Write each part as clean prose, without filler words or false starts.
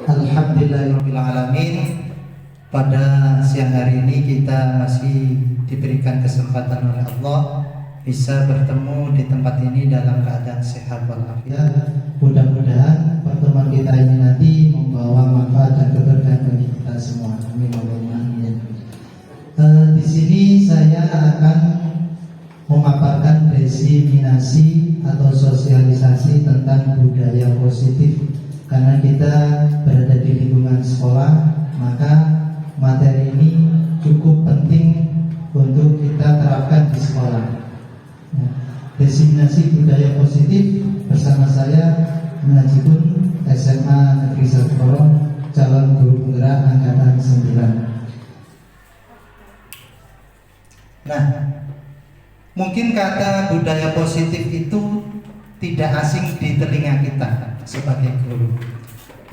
Alhamdulillahirabbil alamin. Pada siang hari ini kita masih diberikan kesempatan oleh Allah bisa bertemu di tempat ini dalam keadaan sehat walafiat. Mudah-mudahan pertemuan kita ini nanti membawa manfaat dan keberkahan bagi kita semua. Amin. Di sini saya akan memaparkan diseminasi atau sosialisasi tentang budaya positif. Karena kita berada di lingkungan sekolah, maka materi ini cukup penting untuk kita terapkan di sekolah. Diseminasi budaya positif bersama saya Najibun, SMA Negeri 1 Porong, calon guru penggerak angkatan 9. Nah, mungkin kata budaya positif itu tidak asing di telinga kita sebagai guru,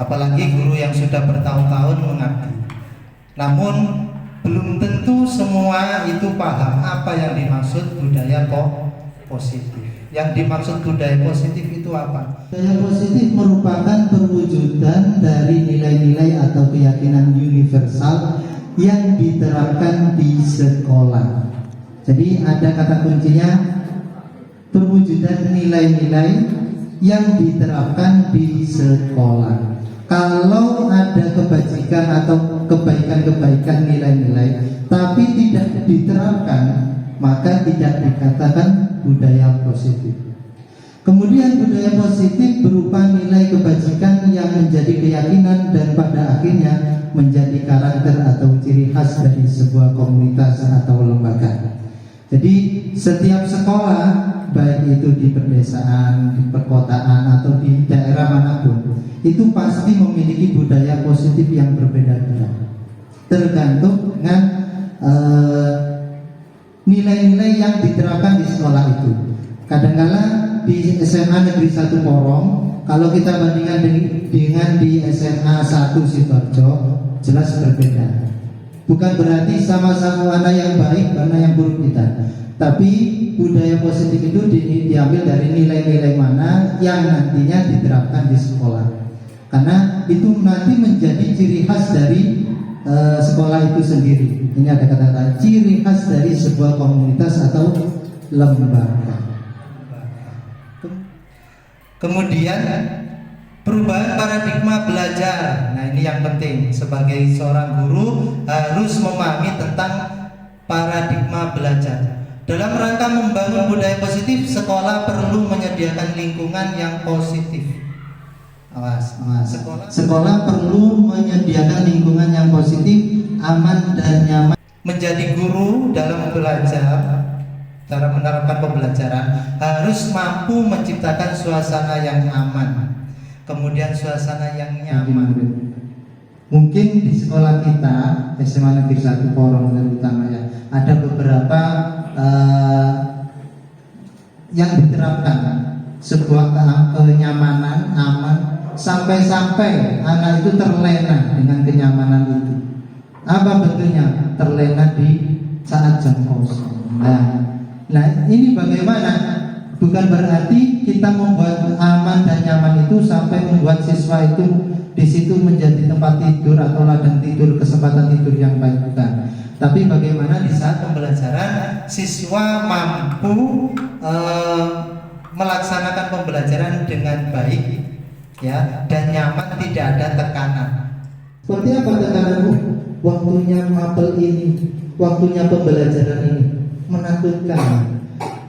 apalagi guru yang sudah bertahun-tahun mengabdi. Namun belum tentu semua itu paham apa yang dimaksud budaya positif. Yang dimaksud budaya positif itu apa? Budaya positif merupakan perwujudan dari nilai-nilai atau keyakinan universal yang diterapkan di sekolah. Jadi ada kata kuncinya, perwujudan nilai-nilai yang diterapkan di sekolah. Kalau ada kebajikan atau kebaikan-kebaikan nilai-nilai tapi tidak diterapkan, maka tidak dikatakan budaya positif. Kemudian budaya positif berupa nilai kebajikan yang menjadi keyakinan dan pada akhirnya menjadi karakter atau ciri khas dari sebuah komunitas atau lembaga. Jadi setiap sekolah, baik itu di pedesaan, di perkotaan atau di daerah manapun, itu pasti memiliki budaya positif yang berbeda-beda, tergantung dengan nilai-nilai yang diterapkan di sekolah itu. Kadang-kala di SMA Negeri 1 Porong, kalau kita bandingkan dengan di SMA 1 Sidoarjo, jelas berbeda. Bukan berarti sama-sama mana yang baik, mana yang buruk kita. Tapi budaya positif itu diambil dari nilai-nilai mana yang nantinya diterapkan di sekolah. Karena itu nanti menjadi ciri khas dari sekolah itu sendiri. Ini ada kata-kata ciri khas dari sebuah komunitas atau lembaga. Kemudian perubahan paradigma belajar. Nah, ini yang penting. Sebagai seorang guru harus memahami tentang paradigma belajar. Dalam rangka membangun budaya positif, sekolah perlu menyediakan lingkungan yang positif. Sekolah perlu menyediakan lingkungan yang positif, aman dan nyaman. Menjadi guru dalam belajar, cara menerapkan pembelajaran harus mampu menciptakan suasana yang aman. Kemudian suasana yang nyaman. Mungkin di sekolah kita SMA Negeri 1 Porong terutama ya, ada beberapa yang diterapkan sebuah kenyamanan, aman, sampai-sampai anak itu terlena dengan kenyamanan itu. Apa bentuknya? Terlena di saat jam kosong. Nah ini bagaimana? Bukan berarti kita membuat aman dan nyaman itu sampai membuat siswa itu di situ menjadi tempat tidur atau ladang tidur, kesempatan tidur yang baik, bukan. Tapi bagaimana di saat pembelajaran siswa mampu melaksanakan pembelajaran dengan baik, ya, dan nyaman, tidak ada tekanan. Seperti apa tekananmu? Waktunya mapel ini, waktunya pembelajaran ini menakutkan.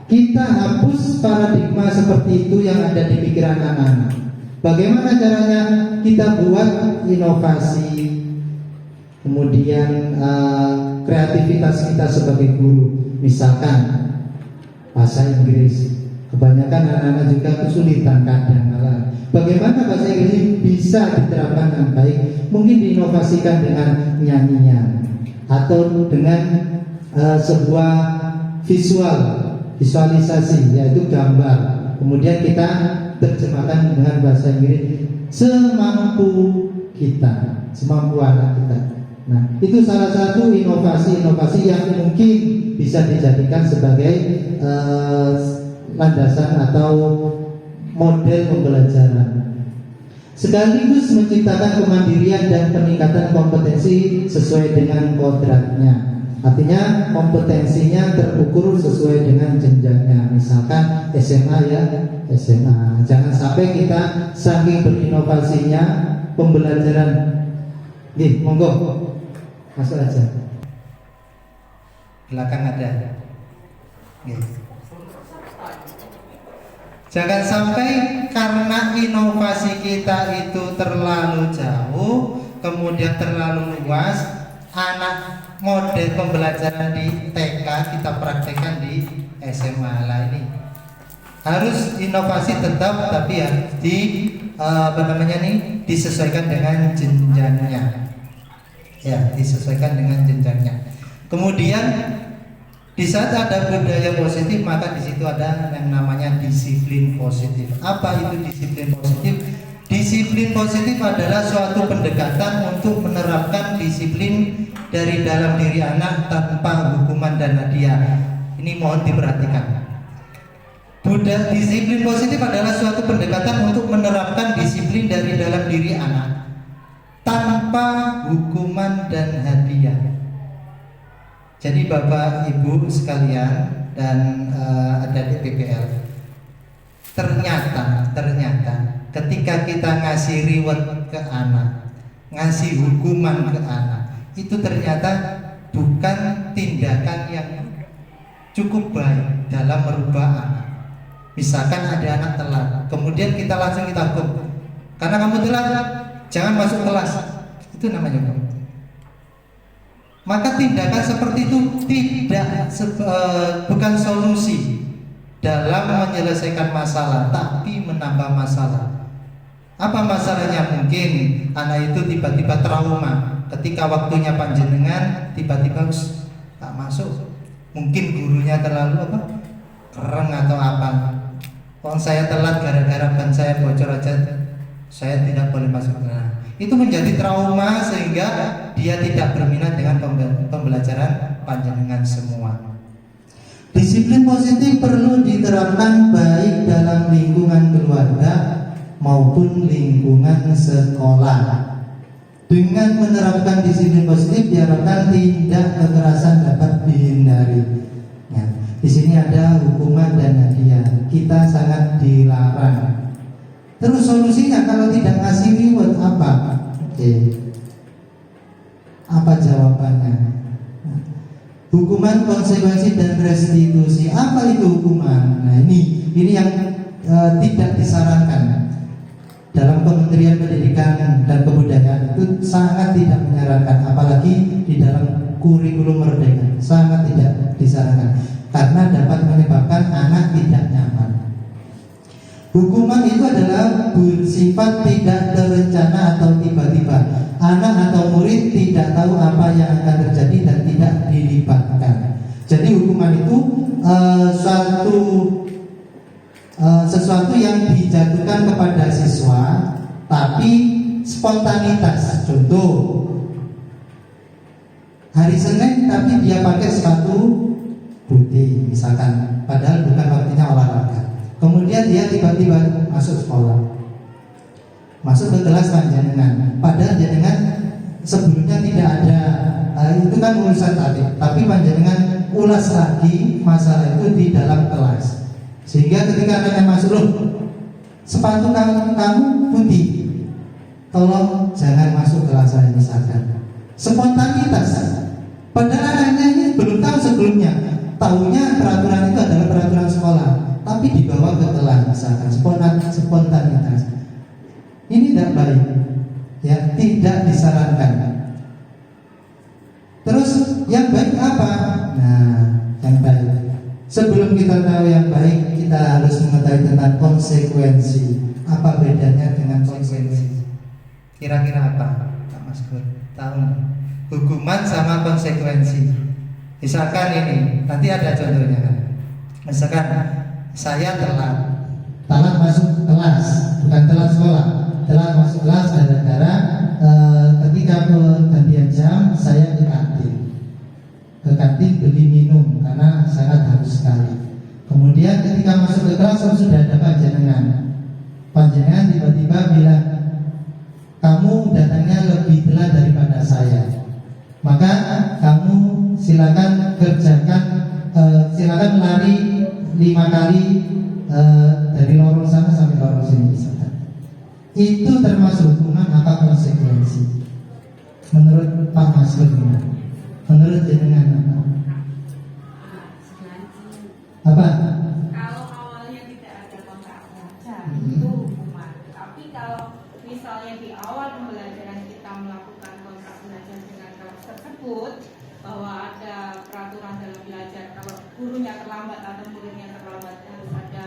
Kita hapus paradigma seperti itu yang ada di pikiran anak-anak. Bagaimana caranya? Kita buat inovasi, kemudian kreativitas kita sebagai guru. Misalkan bahasa Inggris, kebanyakan anak-anak juga kesulitan kadang-kala. Bagaimana bahasa Inggris bisa diterapkan dengan baik? Mungkin diinovasikan dengan nyanyian atau dengan sebuah visualisasi, yaitu gambar. Kemudian kita terjemahkan dengan bahasa Inggris semampu kita, semampu anak kita. Nah, itu salah satu inovasi-inovasi yang mungkin bisa dijadikan sebagai landasan atau model pembelajaran. sekaligus menciptakan kemandirian dan peningkatan kompetensi sesuai dengan kodratnya. Artinya kompetensinya terukur sesuai dengan jenjangnya. Misalkan SMA ya, SMA. Jangan sampai kita saking berinovasinya pembelajaran. Nih, monggo masuk aja. Belakang ada. Nih. Jangan sampai karena inovasi kita itu terlalu jauh, kemudian terlalu luas, anak model pembelajaran di TK kita praktekkan di SMA lah. Ini harus inovasi tetap, tapi ya disesuaikan dengan jenjangnya. Ya, disesuaikan dengan jenjangnya. Kemudian di saat ada budaya positif, maka di situ ada yang namanya disiplin positif. Apa itu disiplin positif? Disiplin positif adalah suatu pendekatan untuk menerapkan disiplin dari dalam diri anak tanpa hukuman dan hadiah. Ini mohon diperhatikan. Disiplin positif adalah suatu pendekatan untuk menerapkan disiplin dari dalam diri anak tanpa hukuman dan hadiah. Jadi Bapak Ibu sekalian dan adik PPL, ternyata ketika kita ngasih reward ke anak, ngasih hukuman ke anak, itu ternyata bukan tindakan yang cukup baik dalam merubah anak. Misalkan ada anak telat, kemudian kita langsung kita hukum, karena kamu telat, jangan masuk kelas. Itu namanya hukum. Maka tindakan seperti itu bukan solusi dalam menyelesaikan masalah, tapi menambah masalah. Apa masalahnya? Mungkin anak itu tiba-tiba trauma ketika waktunya panjenengan tiba-tiba tak masuk. Mungkin gurunya terlalu keren atau apa. Kalau saya telat gara-gara ban saya bocor aja, saya tidak boleh masuk. Nah, itu menjadi trauma sehingga dia tidak berminat dengan pembelajaran panjenengan semua. Disiplin positif perlu diterapkan baik dalam lingkungan keluarga maupun lingkungan sekolah. Dengan menerapkan disiplin positif diharapkan tindak kekerasan dapat dihindari. Ya, di sini ada hukuman dan hadiah. Kita sangat dilarang. Terus solusinya kalau tidak ngasih reward apa? Oke. Apa jawabannya? Hukuman, konsekuensi dan restitusi. Apa itu hukuman? Nah, ini yang tidak disarankan. Dalam Kementerian Pendidikan dan Kebudayaan itu sangat tidak menyarankan, apalagi di dalam kurikulum Merdeka, sangat tidak disarankan karena dapat menyebabkan anak tidak nyaman. Hukuman itu adalah bersifat tidak terencana atau tiba-tiba. Anak atau murid tidak tahu apa yang akan terjadi dan tidak dilibatkan. Jadi hukuman itu sesuatu yang dijatuhkan kepada siswa, tapi spontanitas. Contoh, hari Senin tapi dia pakai sepatu putih misalkan, padahal bukan waktunya olahraga. Kemudian dia tiba-tiba masuk sekolah, masuk ke kelas panjenengan, padahal jenengan sebelumnya tidak ada. Itu kan urusan tapi panjenengan ulas lagi masalah itu di dalam kelas, sehingga ketika anaknya masuk, loh, sepatu kamu putih, tolong jangan masuk kelas saya misalkan. Spontanitas, padahal anaknya ini belum tahu sebelumnya, tahunya peraturan itu adalah peraturan sekolah, tapi dibawa ke kelas misalkan. Spontanitas ini tidak baik, ya, tidak disarankan. Terus yang baik apa? Nah, yang baik, sebelum kita tahu yang baik, kita harus mengetahui tentang konsekuensi. Apa bedanya dengan konsekuensi? Kira-kira apa, Pak Mas Gur? Tahu? Hukuman sama konsekuensi. Misalkan ini, nanti ada contohnya kan. Misalkan saya telat masuk kelas, bukan telat sekolah, telat masuk kelas gara-gara ketika pergantian jam saya ke kantin beli minum karena sangat haus sekali. Kemudian ketika masuk ke kelas sudah ada panjenengan tiba-tiba bilang, silakan kerjakan, silakan lari 5 kali dari lorong sana sampai lorong sini misalkan. Itu termasuk hukuman apa konsekuensi? Menurut Pak Maskur, menurut jenengan apa? Kalau awalnya tidak ada kontrak belajar itu hukuman. Tapi kalau misalnya di awal pembelajaran kita melakukan kontrak belajar dengan kelas tersebut, bahwa ada peraturan dalam belajar, kalau gurunya terlambat atau muridnya terlambat harus ada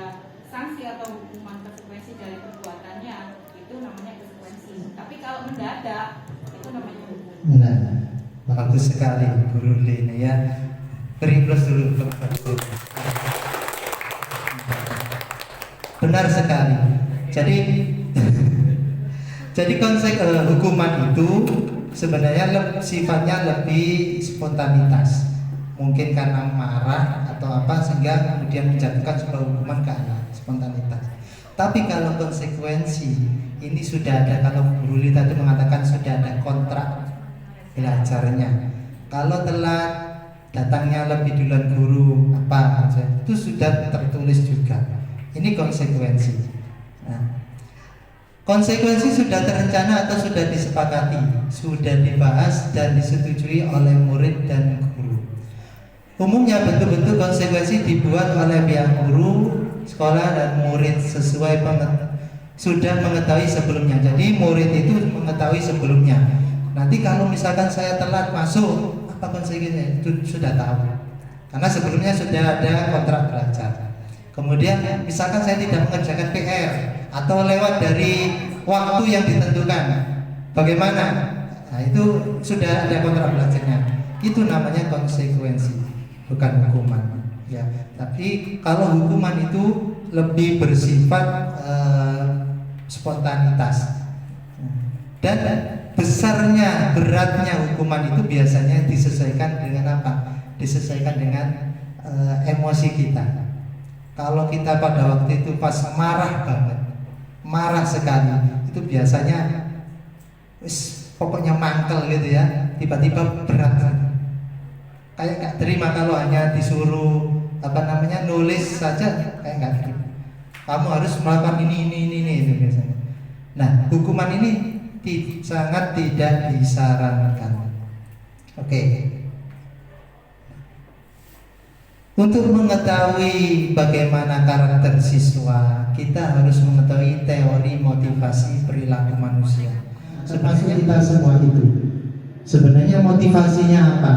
sanksi atau hukuman konsekuensi dari perbuatannya, itu namanya konsekuensi. Tapi kalau mendadak itu namanya hukuman. Nah, bagus sekali Guru Lini ya. Beri plus dulu. Benar sekali. Jadi konsep hukuman itu sebenarnya sifatnya lebih spontanitas. Mungkin karena marah atau apa sehingga kemudian menjatuhkan sebuah hukuman ke anak, spontanitas. Tapi kalau konsekuensi ini sudah ada, kalau Guru Li tadi mengatakan sudah ada kontrak belajarnya. Kalau telat datangnya lebih duluan guru apa aja itu sudah tertulis juga. Ini konsekuensi. Nah, konsekuensi sudah terencana atau sudah disepakati, sudah dibahas dan disetujui oleh murid dan guru. Umumnya bentuk-bentuk konsekuensi dibuat oleh pihak guru, sekolah dan murid sesuai sudah mengetahui sebelumnya. Jadi murid itu mengetahui sebelumnya. Nanti kalau misalkan saya telat masuk, apa konsekuensinya? Itu sudah tahu. Karena sebelumnya sudah ada kontrak belajar. Kemudian misalkan saya tidak mengerjakan PR atau lewat dari waktu yang ditentukan, bagaimana? Nah, itu sudah ada kontrak belajarnya. Itu namanya konsekuensi, bukan hukuman. Ya, tapi kalau hukuman itu lebih bersifat spontanitas. Dan besarnya, beratnya hukuman itu biasanya disesuaikan dengan apa? Disesuaikan dengan emosi kita. Kalau kita pada waktu itu pas marah banget, marah sekali, itu biasanya pokoknya mangkel gitu ya, tiba-tiba berat, kayak nggak terima kalau hanya disuruh nulis saja, kayak nggak terima. Kamu harus melakukan ini itu biasanya. Nah, hukuman ini sangat tidak disarankan. Oke. Untuk mengetahui bagaimana karakter siswa, kita harus mengetahui teori motivasi perilaku manusia. Sebenarnya kita semua itu, sebenarnya motivasinya apa?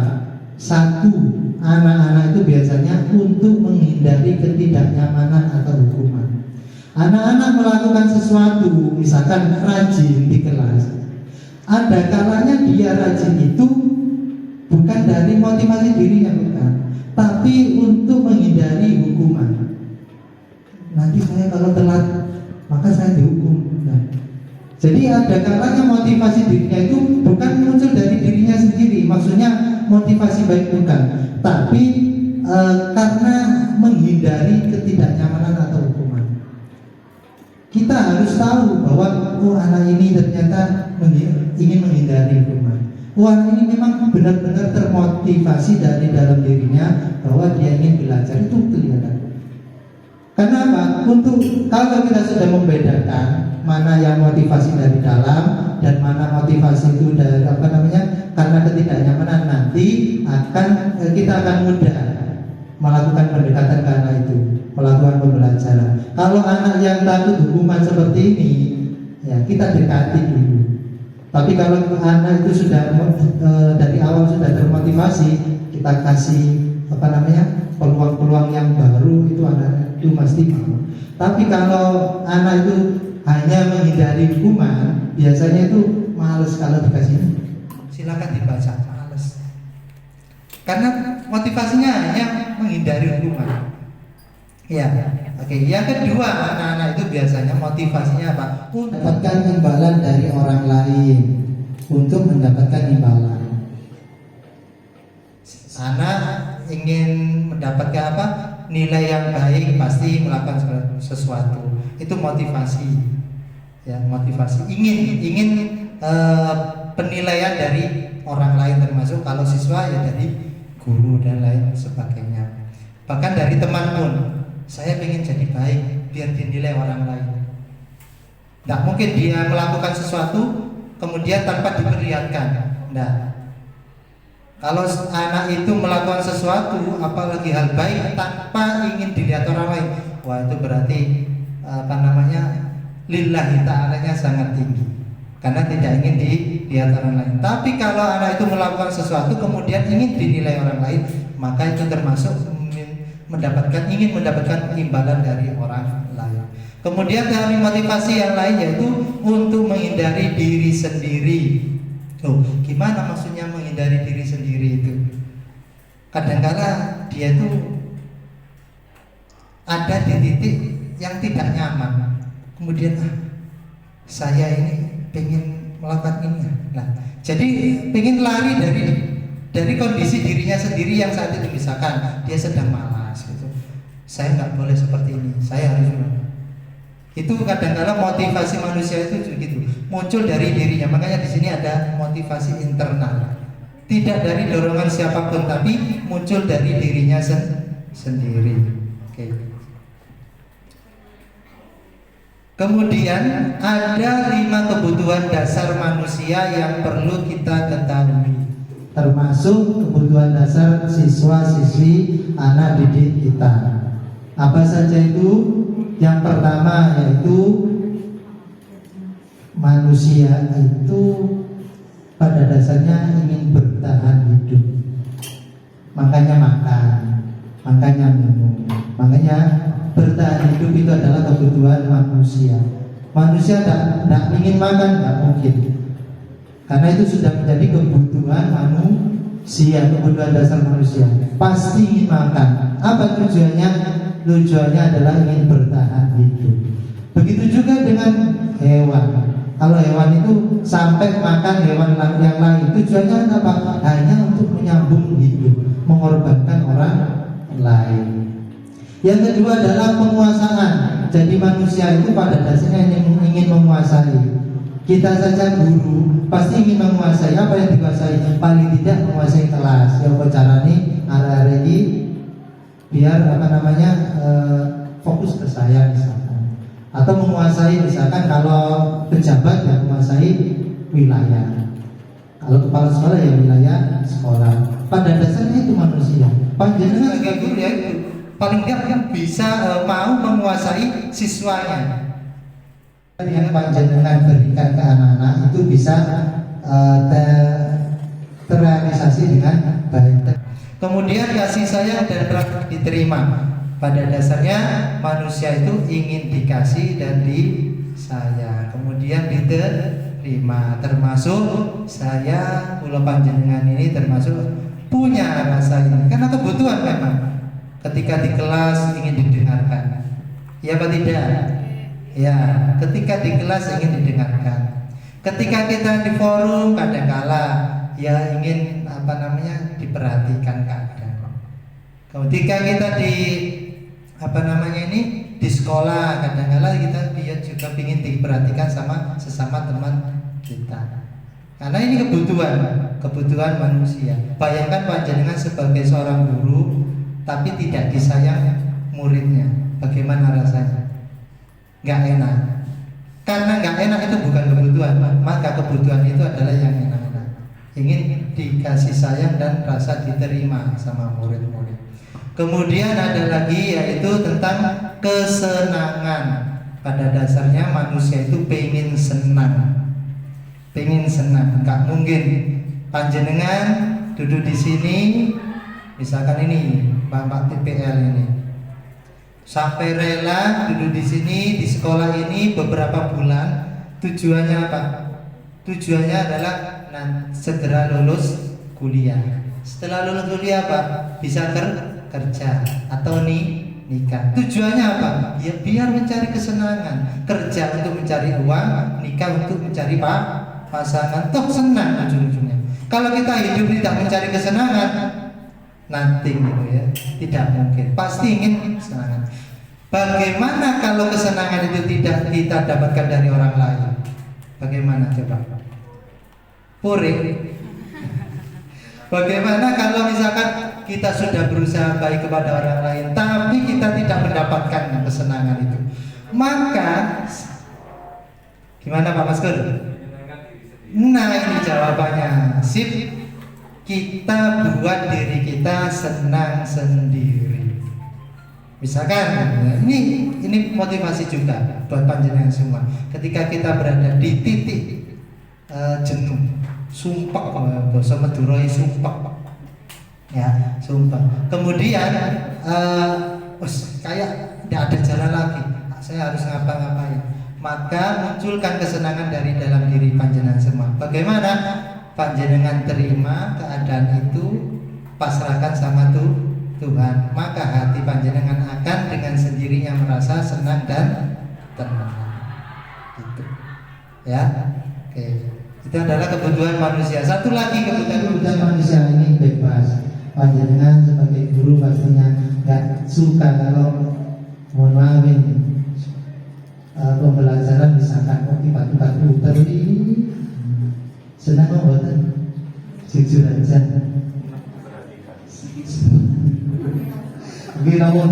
Satu, anak-anak itu biasanya untuk menghindari ketidaknyamanan atau hukuman. Anak-anak melakukan sesuatu, misalkan rajin di kelas, ada kalanya dia rajin itu bukan dari motivasi dirinya, bukan, tapi untuk menghindari hukuman. Nanti saya kalau telat, maka saya dihukum. Nah, jadi ada kalanya motivasi dirinya itu bukan muncul dari dirinya sendiri, maksudnya motivasi baik bukan, tapi karena menghindari ketidaknyamanan atau hukuman. Kita harus tahu bahwa anak ini ternyata ingin menghindari hukuman. Anak ini memang benar-benar termotivasi dari dalam dirinya bahwa dia ingin belajar, itu kelihatan. Karena apa? Kalau kita sudah membedakan mana yang motivasi dari dalam dan mana motivasi itu dari karena ketidaknyamanan, nanti kita akan mudah melakukan pendekatan ke anak itu, melakukan pembelajaran. Kalau anak yang takut hukuman seperti ini, ya kita dekati dulu. Tapi kalau anak itu sudah dari awal sudah termotivasi, kita kasih peluang-peluang yang baru, itu anak itu pasti mau. Tapi kalau anak itu hanya menghindari hukuman, biasanya itu males kalau dikasih. Silakan dibaca, males. Karena motivasinya hanya menghindari hukuman. Ya, oke. Yang kedua, anak-anak itu biasanya motivasinya apa? Mendapatkan imbalan dari orang lain, untuk mendapatkan imbalan. Anak ingin mendapatkan apa? Nilai yang baik, pasti melakukan sesuatu. Itu motivasi. Ya, motivasi. Ingin penilaian dari orang lain, termasuk kalau siswa ya dari guru dan lain sebagainya. Bahkan dari teman pun, saya ingin jadi baik biar dinilai orang lain. Tidak mungkin dia melakukan sesuatu kemudian tanpa diperlihatkan. Nah, kalau anak itu melakukan sesuatu, apalagi hal baik tanpa ingin dilihat orang lain, wah itu berarti lillahi ta'alanya sangat tinggi, karena tidak ingin dilihat orang lain. Tapi kalau anak itu melakukan sesuatu kemudian ingin dinilai orang lain, maka itu termasuk ingin mendapatkan imbalan dari orang lain. Kemudian dari motivasi yang lain yaitu untuk menghindari diri sendiri. Gimana maksudnya menghindari diri sendiri itu? Kadang-kala dia itu ada di titik yang tidak nyaman. Kemudian saya ini pengen melakukan ini. Nah, jadi pengen lari dari kondisi dirinya sendiri yang saat itu, misalkan dia sedang malas gitu. Saya nggak boleh seperti ini. Saya harus. Itu kadang-kala motivasi manusia itu gitu, muncul dari dirinya. Makanya di sini ada motivasi internal, tidak dari dorongan siapapun, tapi muncul dari dirinya sendiri. Oke. Kemudian ada 5 kebutuhan dasar manusia yang perlu kita ketahui, termasuk kebutuhan dasar siswa-siswi anak didik kita. Apa saja itu? Yang pertama yaitu manusia itu pada dasarnya ingin bertahan hidup. Makanya makan, makanya minum, makanya bertahan hidup itu adalah kebutuhan manusia. Manusia tidak ingin makan, tidak mungkin, karena itu sudah menjadi kebutuhan manusia, kebutuhan dasar manusia. Pasti ingin makan. Apa tujuannya? Tujuannya adalah ingin bertahan hidup. Begitu juga dengan hewan. Kalau hewan itu sampai makan hewan yang lain, tujuannya apa? Hanya untuk menyambung hidup, mengorbankan orang lain. Yang kedua adalah penguasaan. Jadi manusia itu pada dasarnya ingin menguasai. Kita saja guru pasti ingin menguasai. Apa yang dikuasai? Paling tidak menguasai kelas. Yang cara ini hari biar fokus ke saya misalkan, atau menguasai misalkan kalau pejabat yang menguasai wilayah, kalau kepala sekolah ya wilayah sekolah. Pada dasarnya itu manusia. Panjenengan sebagai guru ya paling tidak bisa mau menguasai siswanya. Yang panjenengan berikan ke anak-anak itu bisa terrealisasi dengan baik. Kemudian kasih sayang dan diterima. Pada dasarnya manusia itu ingin dikasih dan disayang, kemudian diterima. Termasuk saya, kula panjenengan ini termasuk punya rasa ini, karena kebutuhan memang. Ketika di kelas ingin didengarkan, ya apa tidak? Ya, ketika di kelas ingin didengarkan. Ketika kita di forum kadangkala ya ingin diperhatikan keadaan. Ketika kita di sekolah kadang-kala kita juga ingin diperhatikan sama sesama teman kita. Karena ini kebutuhan manusia. Bayangkan panjenengan sebagai seorang guru tapi tidak disayang muridnya, bagaimana rasanya? Gak enak. Karena gak enak itu bukan kebutuhan, maka kebutuhan itu adalah yang enak. Ingin dikasih sayang dan rasa diterima sama murid-murid. Kemudian ada lagi yaitu tentang kesenangan. Pada dasarnya manusia itu pengen senang. Gak mungkin panjenengan duduk di sini, misalkan ini Bapak TPL ini, sampai rela duduk di sini di sekolah ini beberapa bulan. Tujuannya apa? Tujuannya adalah segera lulus kuliah. Setelah lulus kuliah apa? Bisa kerja atau nikah. Tujuannya apa? Ya biar mencari kesenangan. Kerja untuk mencari uang, nikah untuk mencari pasangan. Toh senang ujung-ujungnya. Kalau kita hidup tidak mencari kesenangan, nanti gitu ya, tidak mungkin. Pasti ingin kesenangan. Bagaimana kalau kesenangan itu tidak kita dapatkan dari orang lain? Bagaimana coba? Purik. Bagaimana kalau misalkan kita sudah berusaha baik kepada orang lain, tapi kita tidak mendapatkan kesenangan itu? Maka, gimana Pak Mas Gur? Nah ini jawabannya. Sip, kita buat diri kita senang sendiri. Misalkan, ini motivasi juga buat panjenengan semua. Ketika kita berada di titik jenuh, sumpah, bahasa Madura sumpah, ya sumpah. Kemudian, kayak tidak ada jalan lagi, saya harus ngapa-ngapain. Maka munculkan kesenangan dari dalam diri panjenengan semua. Bagaimana? Panjenengan terima keadaan itu, pasrahkan sama Tuhan, maka hati panjenengan akan dengan sendirinya merasa senang dan tenang. Gitu. Ya. Oke. Itu adalah kebutuhan manusia. Satu lagi kebutuhan manusia ini bebas. Panjenengan sebagai guru pastinya nggak suka kalau mohon maaf ini pembelajaran misalkan tiba-tiba putar ini senang membuat jujur aja. Oke, namun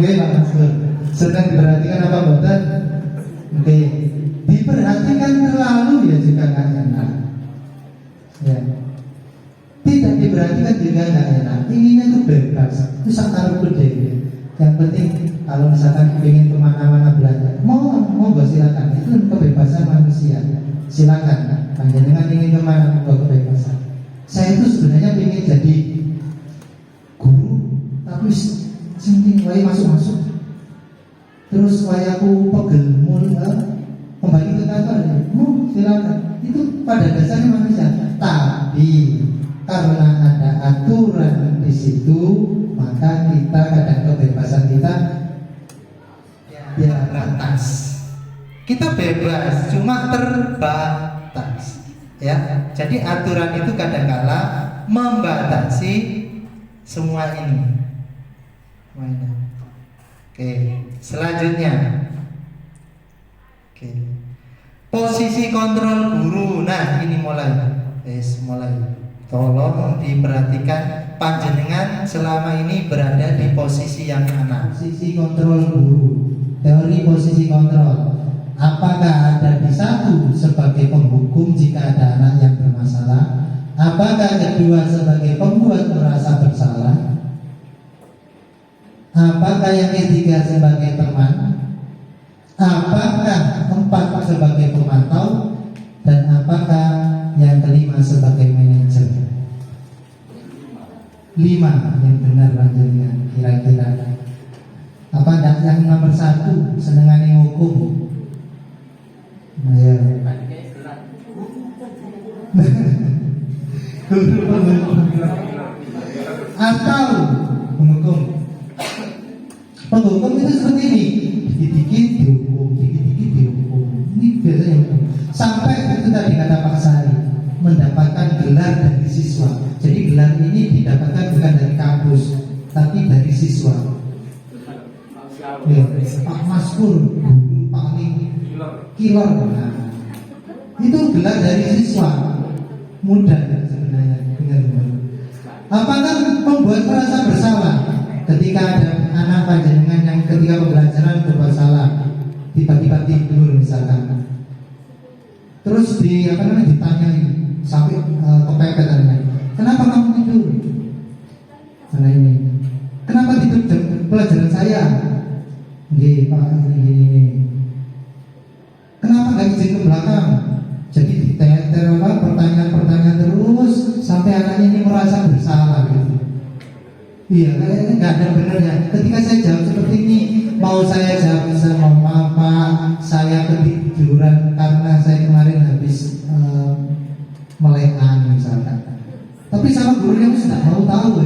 senang diperhatikan apa buatan? Oke, diperhatikan terlalu ya juga nggak enak. Ya, tidak diperhatikan juga nggak enak. Inginnya itu bebas, itu sangat gede. Yang penting kalau misalkan ingin kemana-mana belajar, mau silakan, itu kebebasan manusia. Silakan, panjenengan ingin kemana mau kebebasan. Saya itu sebenarnya ingin jadi guru, tapi penting wae masuk. Terus wae aku pegel kembali ke kantor, silakan. Itu pada dasarnya manusia. Tapi karena ada aturan di situ, maka kita kadang kebebasan kita ya terbatas. Kita bebas, cuma terbatas. Ya, jadi aturan itu kadang-kala membatasi semua ini. Oke, selanjutnya. Oke. Posisi kontrol guru. Nah, ini mulai. Tolong diperhatikan, panjenengan selama ini berada di posisi yang mana? Posisi kontrol guru. Teori posisi kontrol. Apakah ada di satu sebagai penghukum jika ada anak yang bermasalah? Apakah kedua sebagai pembuat merasa bersalah? Apakah yang ketiga sebagai teman? Apakah empat sebagai pemantau? Dan apakah yang kelima sebagai manajer? 5 yang benar panjenengan kira-kira. Apa enggak yang nomor 1 senengane hukum? Ayo. Atau penghukum. Penghukum itu seperti ini, dikit-dikit dihukum, dikit-dikit dihukum. Ini biasanya sampai itu tadi kata Pak Sari, mendapatkan gelar dari siswa. Jadi gelar ini didapatkan bukan dari kampus, tapi dari siswa. Ya, Pak Maskur, paling killer. Nah, itu gelar dari siswa. Mudah sebenarnya, benar-benar. Apakah membuat merasa bersalah ketika ada anak panjenengan yang ketika pembelajaran berbuat salah, tiba-tiba tidur misalkan, terus ditanyai sampai kepepet, kenapa kamu tidur? Karena ini, kenapa tidur jam pelajaran saya? Nggih Pak, ini. Kenapa nggak izin ke belakang? Jadi diteter pertanyaan terus sampai anaknya ini merasa bersalah gitu. Iya, kayaknya nggak ada benernya. Ketika saya jawab seperti ini, mau saya jawab sama Mama, saya ketiduran karena saya kemarin habis melekan misalkan. Tapi sama gurunya sudah mau tahu,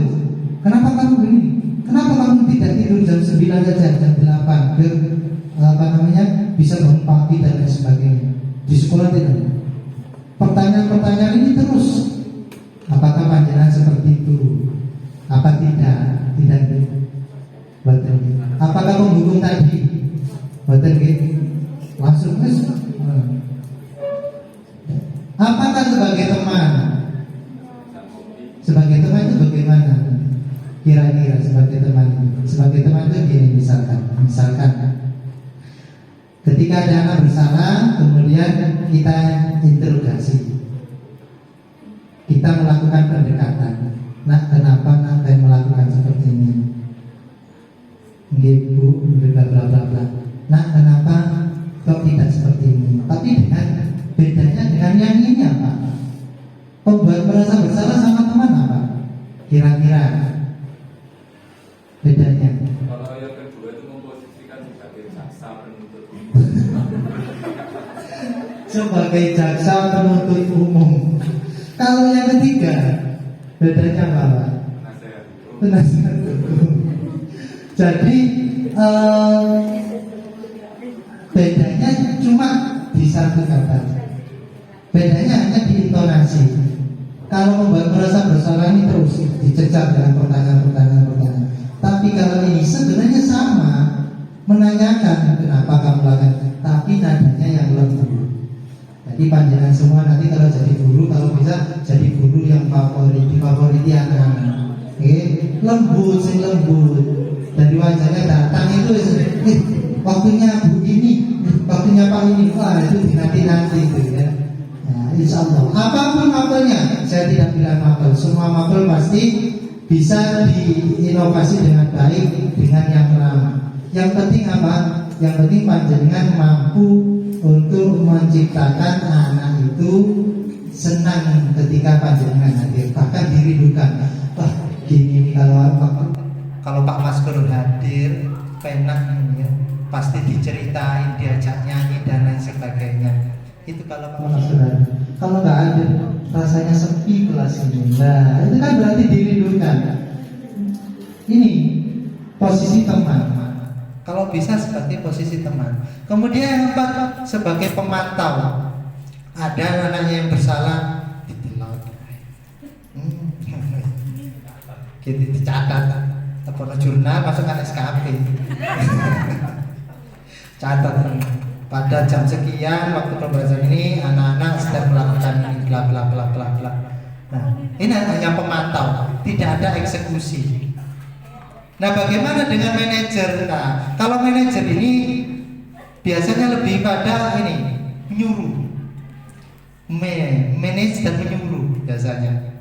kenapa kamu begini? Kenapa kamu tidak tidur jam 9 saja, jam 8 biar bisa bangun pagi dan lain sebagainya. Di sekolah tidak. Pertanyaan-pertanyaan ini terus. Apakah panjenengan seperti itu? Apa tidak? Tidak. Betul. Apakah penghukum tadi? Betul gitu. Langsung apakah sebagai teman? Sebagai teman itu Kira-kira sebagai teman itu gini, misalkan ketika ada anak bersalah, kemudian kita interogasi, kita melakukan pendekatan. Nak, kenapa nak melakukan seperti ini? Nggih Bu, bla bla bla bla. Nak, kenapa kok tidak seperti ini? Tapi dengan bedanya dengan yang ini apa? Pembuat merasa bersalah sama teman apa? Kira-kira bedanya? Kalau yang kedua itu memposisikan sebagai jaksa penuntut Sebagai jaksa penuntut umum. Kalau yang ketiga, bedanya apa Pak? nasihat hukum. Penasihat hukum. Jadi bedanya cuma di satu kata. Bedanya hanya di intonasi. Kalau membuat merasa bersalah ini terus dicecar dengan pertanyaan. Tapi kalau ini sebenarnya sama, menanyakan kenapa kamu lakukan, tapi nadanya yang lembut. Jadi panjenengan semua nanti kalau jadi guru, kalau bisa jadi guru yang difavoriti anak-anak. Lembut, dari wajahnya datang itu waktunya Bu ini, waktunya Pak ini, wah itu nanti itu ya. Nah, insya Allah apapun mapelnya, saya tidak bilang mapel, semua mapel pasti bisa diinovasi dengan baik dengan yang lama. Yang penting apa? Yang penting panjenengan mampu untuk menciptakan anak itu senang ketika panjenengan hadir, bahkan dirindukan. Wah, gini kalau Pak Maskur hadir, penak ya, pasti diceritain, diajak nyanyi dan lain sebagainya. Itu kalau Pak Maskur hadir. Kalau nggak hadir, rasanya sepi kelas ini. Nah, itu kan berarti dirindukan. Ini posisi teman. Kalau bisa seperti posisi teman. Kemudian yang keempat, sebagai pemantau. Ada anaknya yang bersalah, ditelok. Gitu dicatat. Telepon jurnal, masukkan SKP. Catat. Pada jam sekian waktu pembelajaran ini anak-anak sedang melakukan ini bla bla bla bla bla. Nah, ini hanya pemantau, tidak ada eksekusi. Nah, bagaimana dengan manajer? Nah, kalau manajer ini biasanya lebih pada ini menyuruh, manage dan menyuruh biasanya.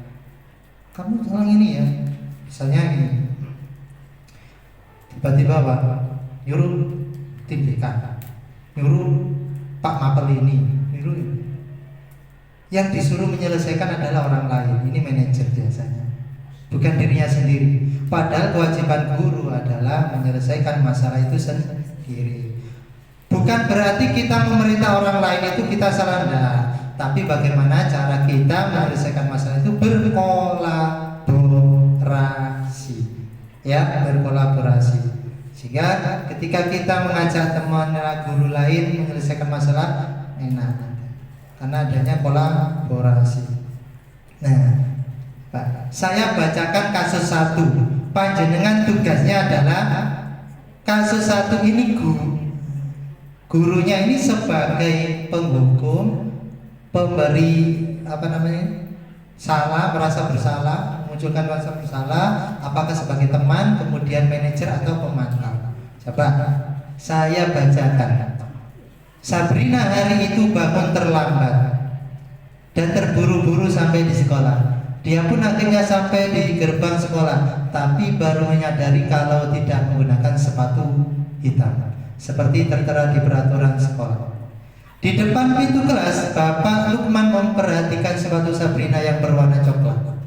Kamu orang ini ya, misalnya ini, tiba-tiba Pak nyuruh tim BK, nyuruh Pak Mapel ini, nyuruh ini. Yang disuruh menyelesaikan adalah orang lain. Ini manajer biasanya, bukan dirinya sendiri. Padahal kewajiban guru adalah menyelesaikan masalah itu sendiri. Bukan berarti kita memerintah orang lain itu kita salah, enggak. Tapi bagaimana cara kita menyelesaikan masalah itu berkolaborasi. Ya, berkolaborasi. Sehingga ketika kita mengajak teman guru lain menyelesaikan masalah, enak. Karena adanya kolaborasi. Nah, Pak, saya bacakan kasus 1. Panjenengan tugasnya adalah kasus 1 ini gurunya ini sebagai penghukum, pemberi salah, merasa bersalah, munculkan rasa bersalah, apakah sebagai teman, kemudian manajer atau pemantau. Coba saya bacakan. Sabrina hari itu bangun terlambat dan terburu-buru sampai di sekolah. Dia pun akhirnya sampai di gerbang sekolah, tapi baru menyadari kalau tidak menggunakan sepatu hitam, seperti tertera di peraturan sekolah. Di depan pintu kelas, Bapak Lukman memperhatikan sepatu Sabrina yang berwarna coklat.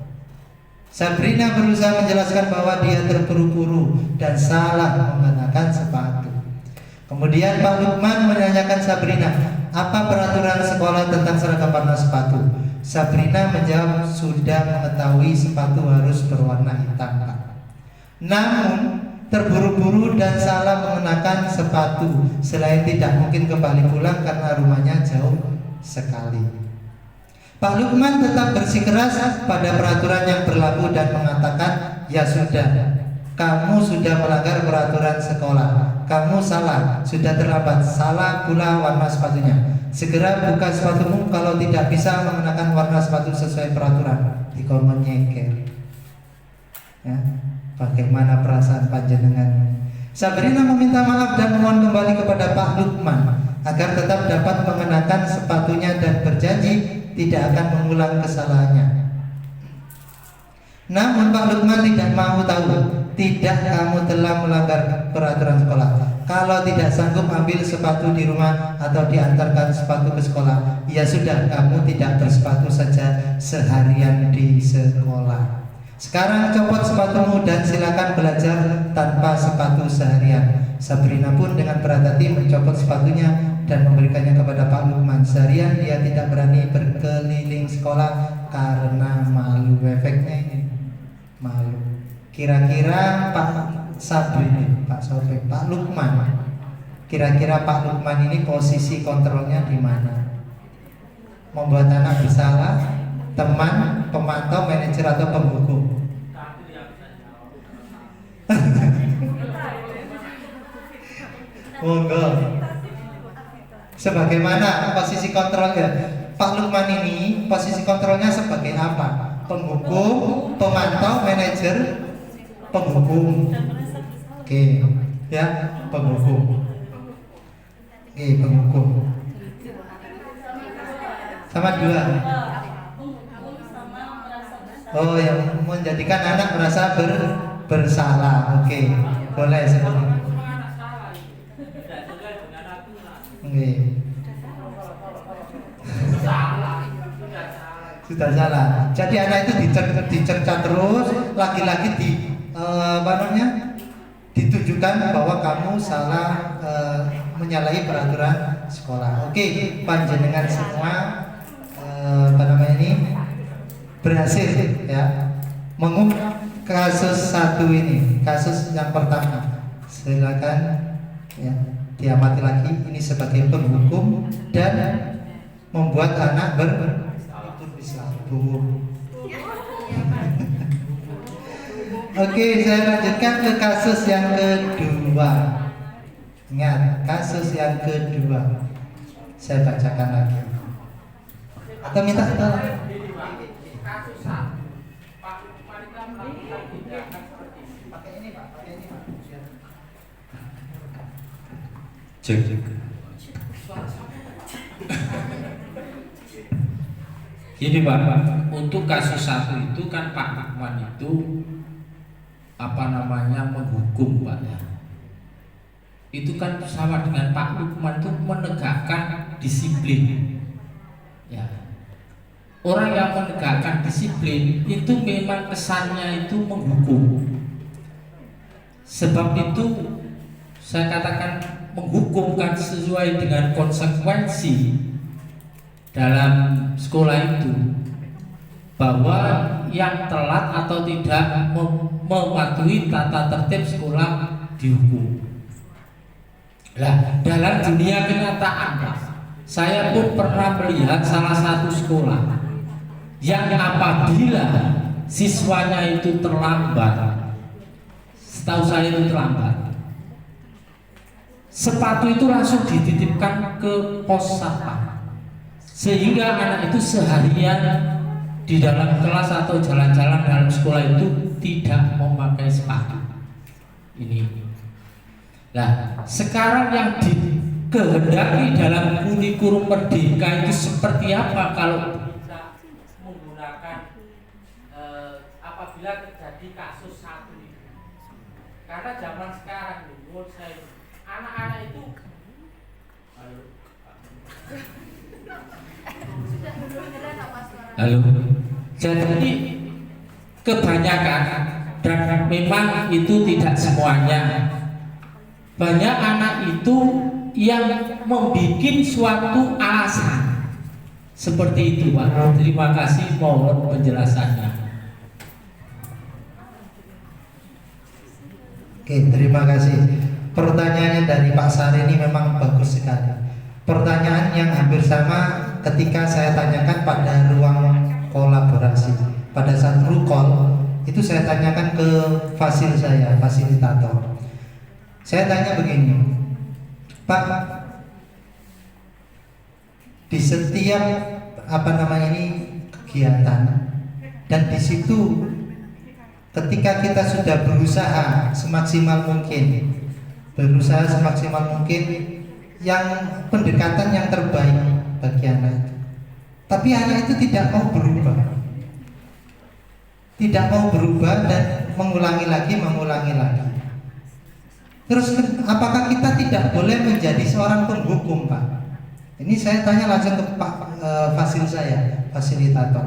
Sabrina berusaha menjelaskan bahwa dia terburu-buru dan salah mengenakan sepatu. Kemudian Pak Lukman menanyakan Sabrina, apa peraturan sekolah tentang seragam warna sepatu? Sabrina menjawab sudah mengetahui sepatu harus berwarna hitam, Pak. Namun terburu-buru dan salah mengenakan sepatu, selain tidak mungkin kembali pulang karena rumahnya jauh sekali. Pak Lukman tetap bersikeras pada peraturan yang berlaku dan mengatakan, ya sudah, kamu sudah melanggar peraturan sekolah, kamu salah, sudah terlambat, salah pula warna sepatunya. Segera buka sepatumu, kalau tidak bisa mengenakan warna sepatu sesuai peraturan. Dikon nyeker. Ya. Bagaimana perasaan panjenengan? Sabrina meminta maaf dan mohon kembali kepada Pak Lukman agar tetap dapat mengenakan sepatunya dan berjanji tidak akan mengulang kesalahannya. Namun Pak Lukman tidak mau tahu. Tidak, kamu telah melanggar peraturan sekolah. Kalau tidak sanggup ambil sepatu di rumah atau diantarkan sepatu ke sekolah, ya sudah, kamu tidak bersepatu saja seharian di sekolah. Sekarang copot sepatumu dan silakan belajar tanpa sepatu seharian. Sabrina pun dengan berat hati mencopot sepatunya dan memberikannya kepada Pak Lukman. Seharian dia tidak berani berkeliling sekolah karena malu. Efeknya ini malu. Kira-kira Pak Sabrina, Pak Sofik, Pak Lukman, kira-kira Pak Lukman ini posisi kontrolnya di mana? Membuat anak bersalah, teman, pemantau, manajer atau penghukum? Monggo. Sebagaimana posisi kontrolnya? Pak Lukman ini posisi kontrolnya sebagai apa? Penghukum, pemantau, manajer, penghukum. Oke, ya, penghukum. Oke, penghukum. Sama dua. Oh, yang menjadikan anak merasa bersalah. Oke, boleh seperti itu. Oke. Sudah salah. Jadi anak itu dicerca terus, lagi-lagi ditujukan bahwa kamu salah, menyalahi peraturan sekolah. Oke, panjenengan semua berhasil ya mengungkap kasus satu ini, kasus yang pertama. Silakan ya diamati lagi, ini sebagai penghukum dan membuat anak bersatu. Oke, saya lanjutkan ke kasus yang kedua. Ingat, kasus yang kedua saya bacakan lagi. Atau minta tolong. Cek. Gini Pak, untuk kasus satu itu kan Pak Lukman itu menghukum Pak ya. Itu kan sama dengan Pak Lukman itu menegakkan disiplin. Ya. Orang yang menegakkan disiplin itu memang kesannya itu menghukum. Sebab itu saya katakan menghukumkan sesuai dengan konsekuensi dalam sekolah itu, bahwa yang telat atau tidak mematuhi tata tertib sekolah dihukum. Nah, dalam dunia kenyataan, saya pun pernah melihat salah satu sekolah yang apabila siswanya itu terlambat, setahu saya itu terlambat, sepatu itu langsung dititipkan ke pos satpam, sehingga anak itu seharian di dalam kelas atau jalan-jalan dalam sekolah itu tidak memakai sepatu. Ini. Nah, sekarang yang dikehendaki dalam kurikulum Merdeka itu seperti apa kalau bisa menggunakan apabila terjadi kasus satu itu? Karena zaman sekarang menurut saya anak-anak itu halo, jadi kebanyakan, dan memang itu tidak semuanya, banyak anak itu yang membuat suatu alasan seperti itu Pak. Terima kasih, mohon penjelasannya. Oke, terima kasih. Pertanyaannya dari Pak Sari ini memang bagus sekali. Pertanyaan yang hampir sama ketika saya tanyakan pada ruang kolaborasi. Pada saat rukol itu saya tanyakan ke fasilitator. Saya tanya begini, Pak, di setiap kegiatan dan di situ ketika kita sudah berusaha semaksimal mungkin, yang pendekatan yang terbaik bagi anak itu, tapi anak itu tidak mau berubah dan mengulangi lagi. Terus apakah kita tidak boleh menjadi seorang penghukum, Pak? Ini saya tanya langsung ke Pak fasilitator.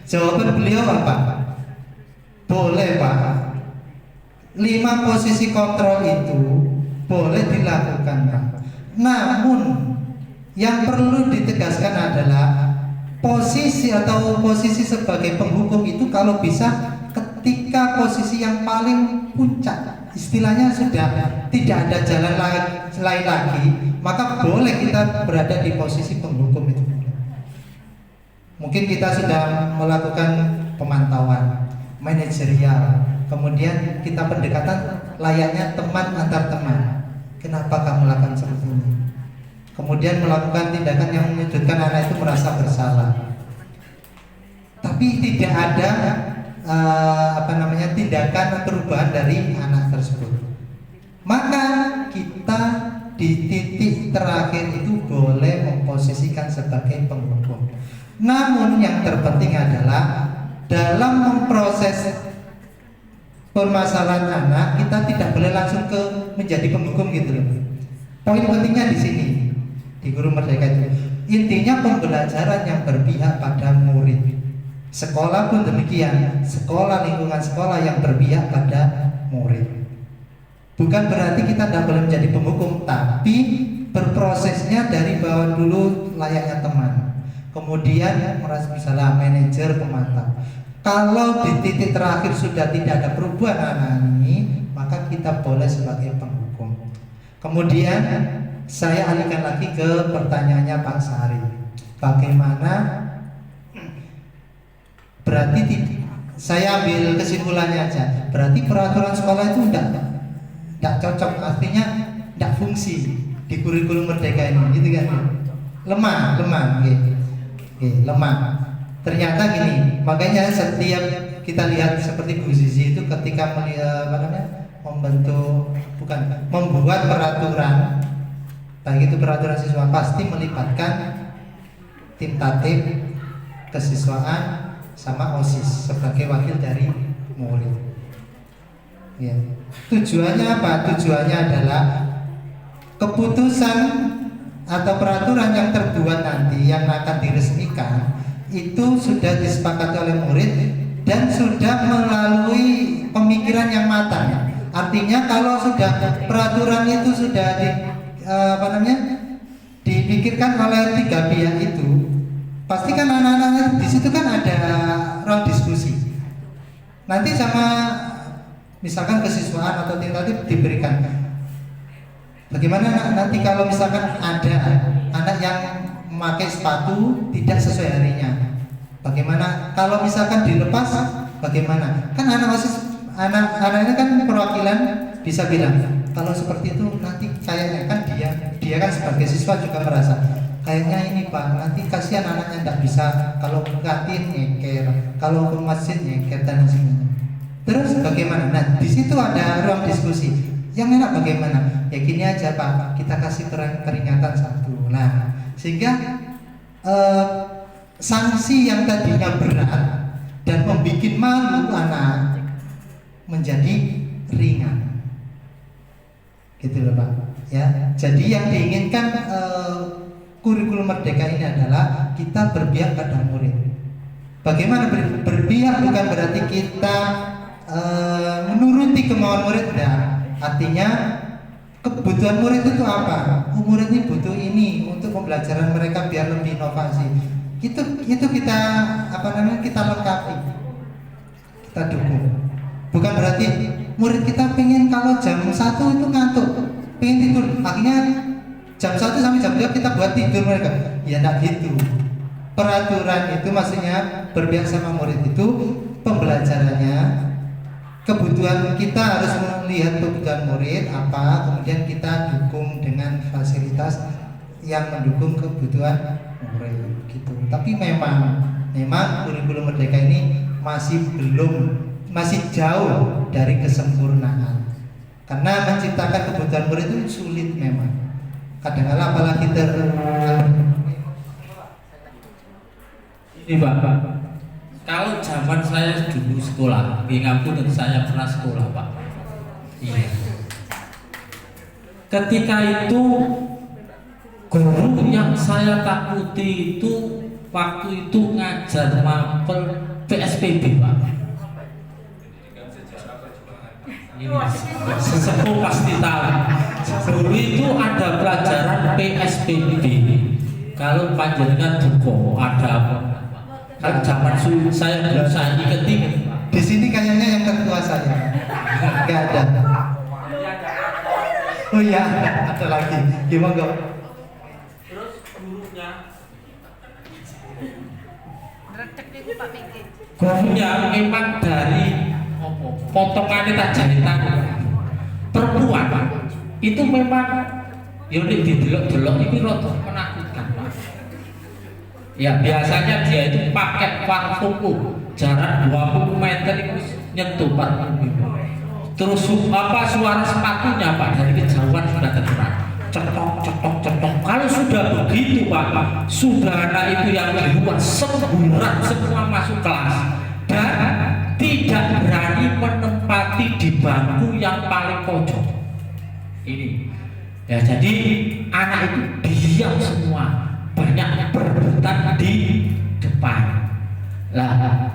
Jawaban beliau apa? Boleh, Pak. 5 posisi kontrol itu boleh dilakukan, Pak. Namun yang perlu ditegaskan adalah posisi sebagai penghukum itu kalau bisa ketika posisi yang paling puncak, istilahnya sudah tidak ada jalan lain lagi, maka boleh kita berada di posisi penghukum itu. Mungkin kita sudah melakukan pemantauan manajerial, kemudian kita pendekatan layaknya teman antar teman. Kenapa kamu lakukan seperti ini? Kemudian melakukan tindakan yang menyudutkan anak itu merasa bersalah, tapi tidak ada tindakan perubahan dari anak tersebut. Maka kita di titik terakhir itu boleh memposisikan sebagai penghukum. Namun yang terpenting adalah dalam memproses permasalahan anak, kita tidak boleh langsung menjadi penghukum gitu loh. Poin pentingnya di sini, di Guru Merdeka itu intinya pembelajaran yang berpihak pada murid. Sekolah pun demikian, lingkungan sekolah yang berpihak pada murid. Bukan berarti kita tidak boleh menjadi penghukum, tapi berprosesnya dari bawah dulu layaknya teman. Kemudian misalnya manajer, pemantau. Kalau di titik terakhir sudah tidak ada perubahan anak ini, maka kita boleh sebagai penghukum. Kemudian saya alihkan lagi ke pertanyaannya Pak Sari. Bagaimana? Berarti saya ambil kesimpulannya aja. Berarti peraturan sekolah itu tidak cocok, artinya tidak fungsi di kurikulum Merdeka ini, gitu kan? Lemah, lemah. Ternyata gini, makanya setiap kita lihat seperti Bu Zizi itu ketika membuat peraturan, baik itu peraturan siswa, pasti melibatkan tim tatip, kesiswaan, sama OSIS sebagai wakil dari murid. Ya. Tujuannya apa? Tujuannya adalah keputusan atau peraturan yang terbuat nanti yang akan diresmikan itu sudah disepakati oleh murid dan sudah melalui pemikiran yang matang. Artinya kalau sudah peraturan itu sudah dipikirkan oleh 3 pihak itu, pasti kan anak-anak di situ kan ada ruang diskusi. Nanti sama misalkan kesiswaan atau tim tatip diberikan. Bagaimana nanti kalau misalkan ada anak yang memakai sepatu tidak sesuai harinya? Bagaimana kalau misalkan dilepas? Bagaimana? Kan anak-anaknya kan perwakilan bisa bilang kalau seperti itu nanti kayaknya kan dia kan sebagai siswa juga merasa kayaknya ini Pak, nanti kasihan anaknya tidak bisa kalau ke kantin nyeker, kalau ke masjid nyeker dan sebagainya. Terus bagaimana? Nah di situ ada ruang diskusi. Yang enak bagaimana? Ya gini aja Pak, kita kasih peringatan 1. Nah sehingga sanksi yang tadinya berat dan membuat malu anak menjadi ringan, gitu loh Pak. Ya, jadi yang diinginkan kurikulum Merdeka ini adalah kita berpihak pada murid. Bagaimana berpihak? Bukan berarti kita menuruti kemauan murid, nah. Artinya kebutuhan murid itu apa? Murid ini butuh ini untuk pembelajaran mereka biar lebih inovasi. Itu kita kita lengkapi, kita dukung. Bukan berarti murid kita pengen kalau jam 1 itu ngantuk, pengen tidur, akhirnya jam 1 sampai jam 2 kita buat tidur mereka. Ya enggak gitu. Peraturan itu maksudnya berpihak sama murid itu pembelajarannya, kebutuhan kita harus melihat kebutuhan murid apa, kemudian kita dukung dengan fasilitas yang mendukung kebutuhan murid gitu. Tapi memang kurikulum Merdeka ini masih belum masih jauh dari kesempurnaan. Karena menciptakan kebutuhan murid itu sulit memang. Kadang-kadang apalagi ini Bapak, kalau zaman saya dulu sekolah, ngampun saya pernah sekolah Pak. Iya. Ketika itu guru yang saya takuti itu waktu itu ngajar mapel PSPB Pak. Ini sesepuh pasti tahu. Dulu itu ada pelajaran PSPB. Kalau panjenengan duko ada apa? Kan zaman saya belum saya ikuti. di sini kayaknya yang tertua saya. Nggak ada. Oh iya, ada lagi. Gimana kok? Terus gurunya gurunya memang dari potongannya tak jahitan perempuan itu memang unik didelok-delok ini rotok menakutkan Pak. Ya biasanya dia itu pakai parfum jarak 20 meter itu nyentuh parfum itu. Terus suara sepatunya Pak dari kejauhan sudah terdengar cetok. Kalau sudah begitu Pak, sudah anak itu yang di luar semburat semua masuk kelas dan tidak berani menempati di bangku yang paling pojok. Ini ya, jadi anak itu diam semua, banyak berebutan di depan. Lah,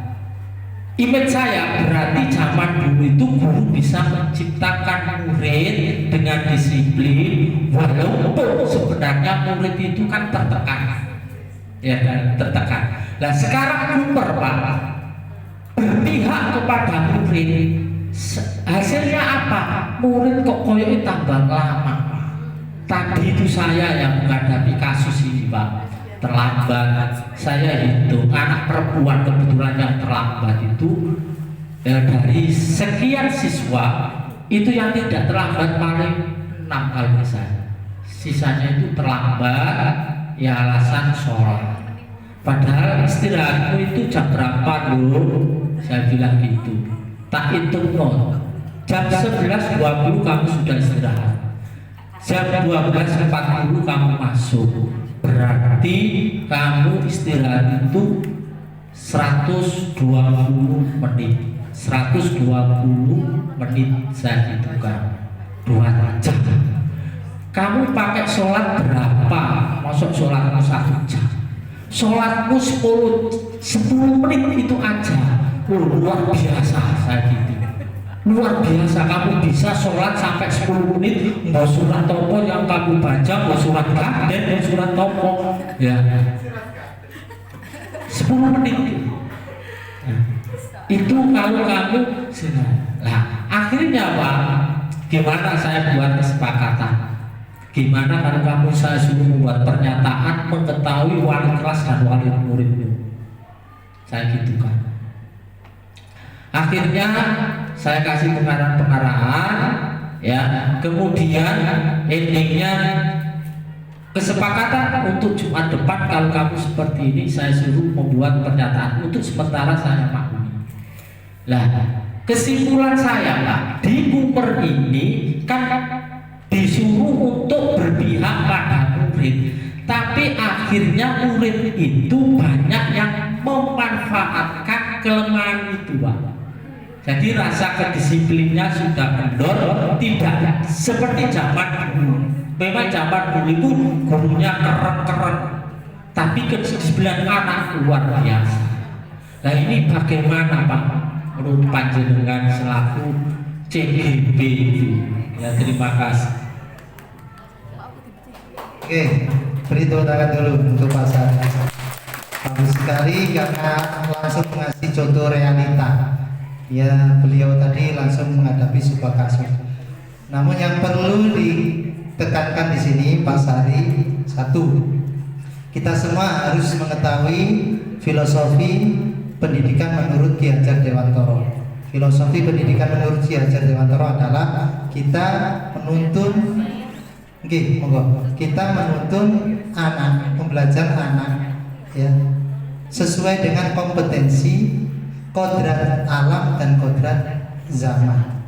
image saya berarti zaman dulu itu guru bisa menciptakan murid dengan disiplin, walaupun sebenarnya murid itu kan tertekan, ya kan tertekan. Nah sekarang Cooper Pak berpihak kepada murid, hasilnya apa? Murid kok koyoknya tambah lama. Tadi itu saya yang menghadapi kasus ini Pak, terlambat. Saya hitung anak perempuan kebetulan yang terlambat itu dari sekian siswa itu yang tidak terlambat paling 6 kalau misalnya, sisanya itu terlambat ya alasan sholat. Padahal istirahatmu itu jam berapa loh? Saya bilang gitu. Tak hitung no. Jam 11.20 kamu sudah istirahat. Jam 12.40 kamu masuk. Berarti kamu istirahat itu 120 menit. 120 menit saya hitungkan 2 jam. Kamu pakai sholat berapa? Masuk sholatmu 1 jam. Sholatmu 10 menit itu aja. Luar biasa saya gitu. Luar biasa kamu bisa sholat sampai 10 menit. Mau surat topo yang kamu baca, mau surat kaden, mau surat topo ya 10 menit nah, itu kalau kamu nah akhirnya Pak, gimana saya buat kesepakatan? Gimana kalau kamu saya suruh membuat pernyataan mengetahui wali kelas dan wali muridmu? Saya gitu kan. Akhirnya saya kasih pengarahan ya, kemudian endingnya kesepakatan untuk Jumat depan kalau kamu seperti ini saya suruh membuat pernyataan untuk sementara saya maklumi. Lah kesimpulan saya Pak, di Cooper ini kan disuruh untuk berpihak pada murid, tapi akhirnya murid itu banyak yang memanfaatkan kelemahan itu Pak. Jadi rasa kedisiplinnya sudah kendor, tidak seperti zaman dulu. Memang zaman dulu itu gurunya keren-keren, tapi kedisiplinan anak luar biasa. Nah ini bagaimana Pak menurut panjenengan selaku CGB itu? Ya terima kasih. Oke, beri tepuk tangan dulu untuk Pak Sari. Bagus sekali karena langsung mengasih contoh realita. Ya beliau tadi langsung menghadapi sebuah kasus. Namun yang perlu ditekankan di sini Pak Sari, satu, kita semua harus mengetahui filosofi pendidikan menurut Ki Hajar Dewantoro. Filosofi pendidikan menurut Ki Hajar Dewantoro adalah kita menuntun, kita menuntun anak, membelajar anak, ya, sesuai dengan kompetensi kodrat alam dan kodrat zaman.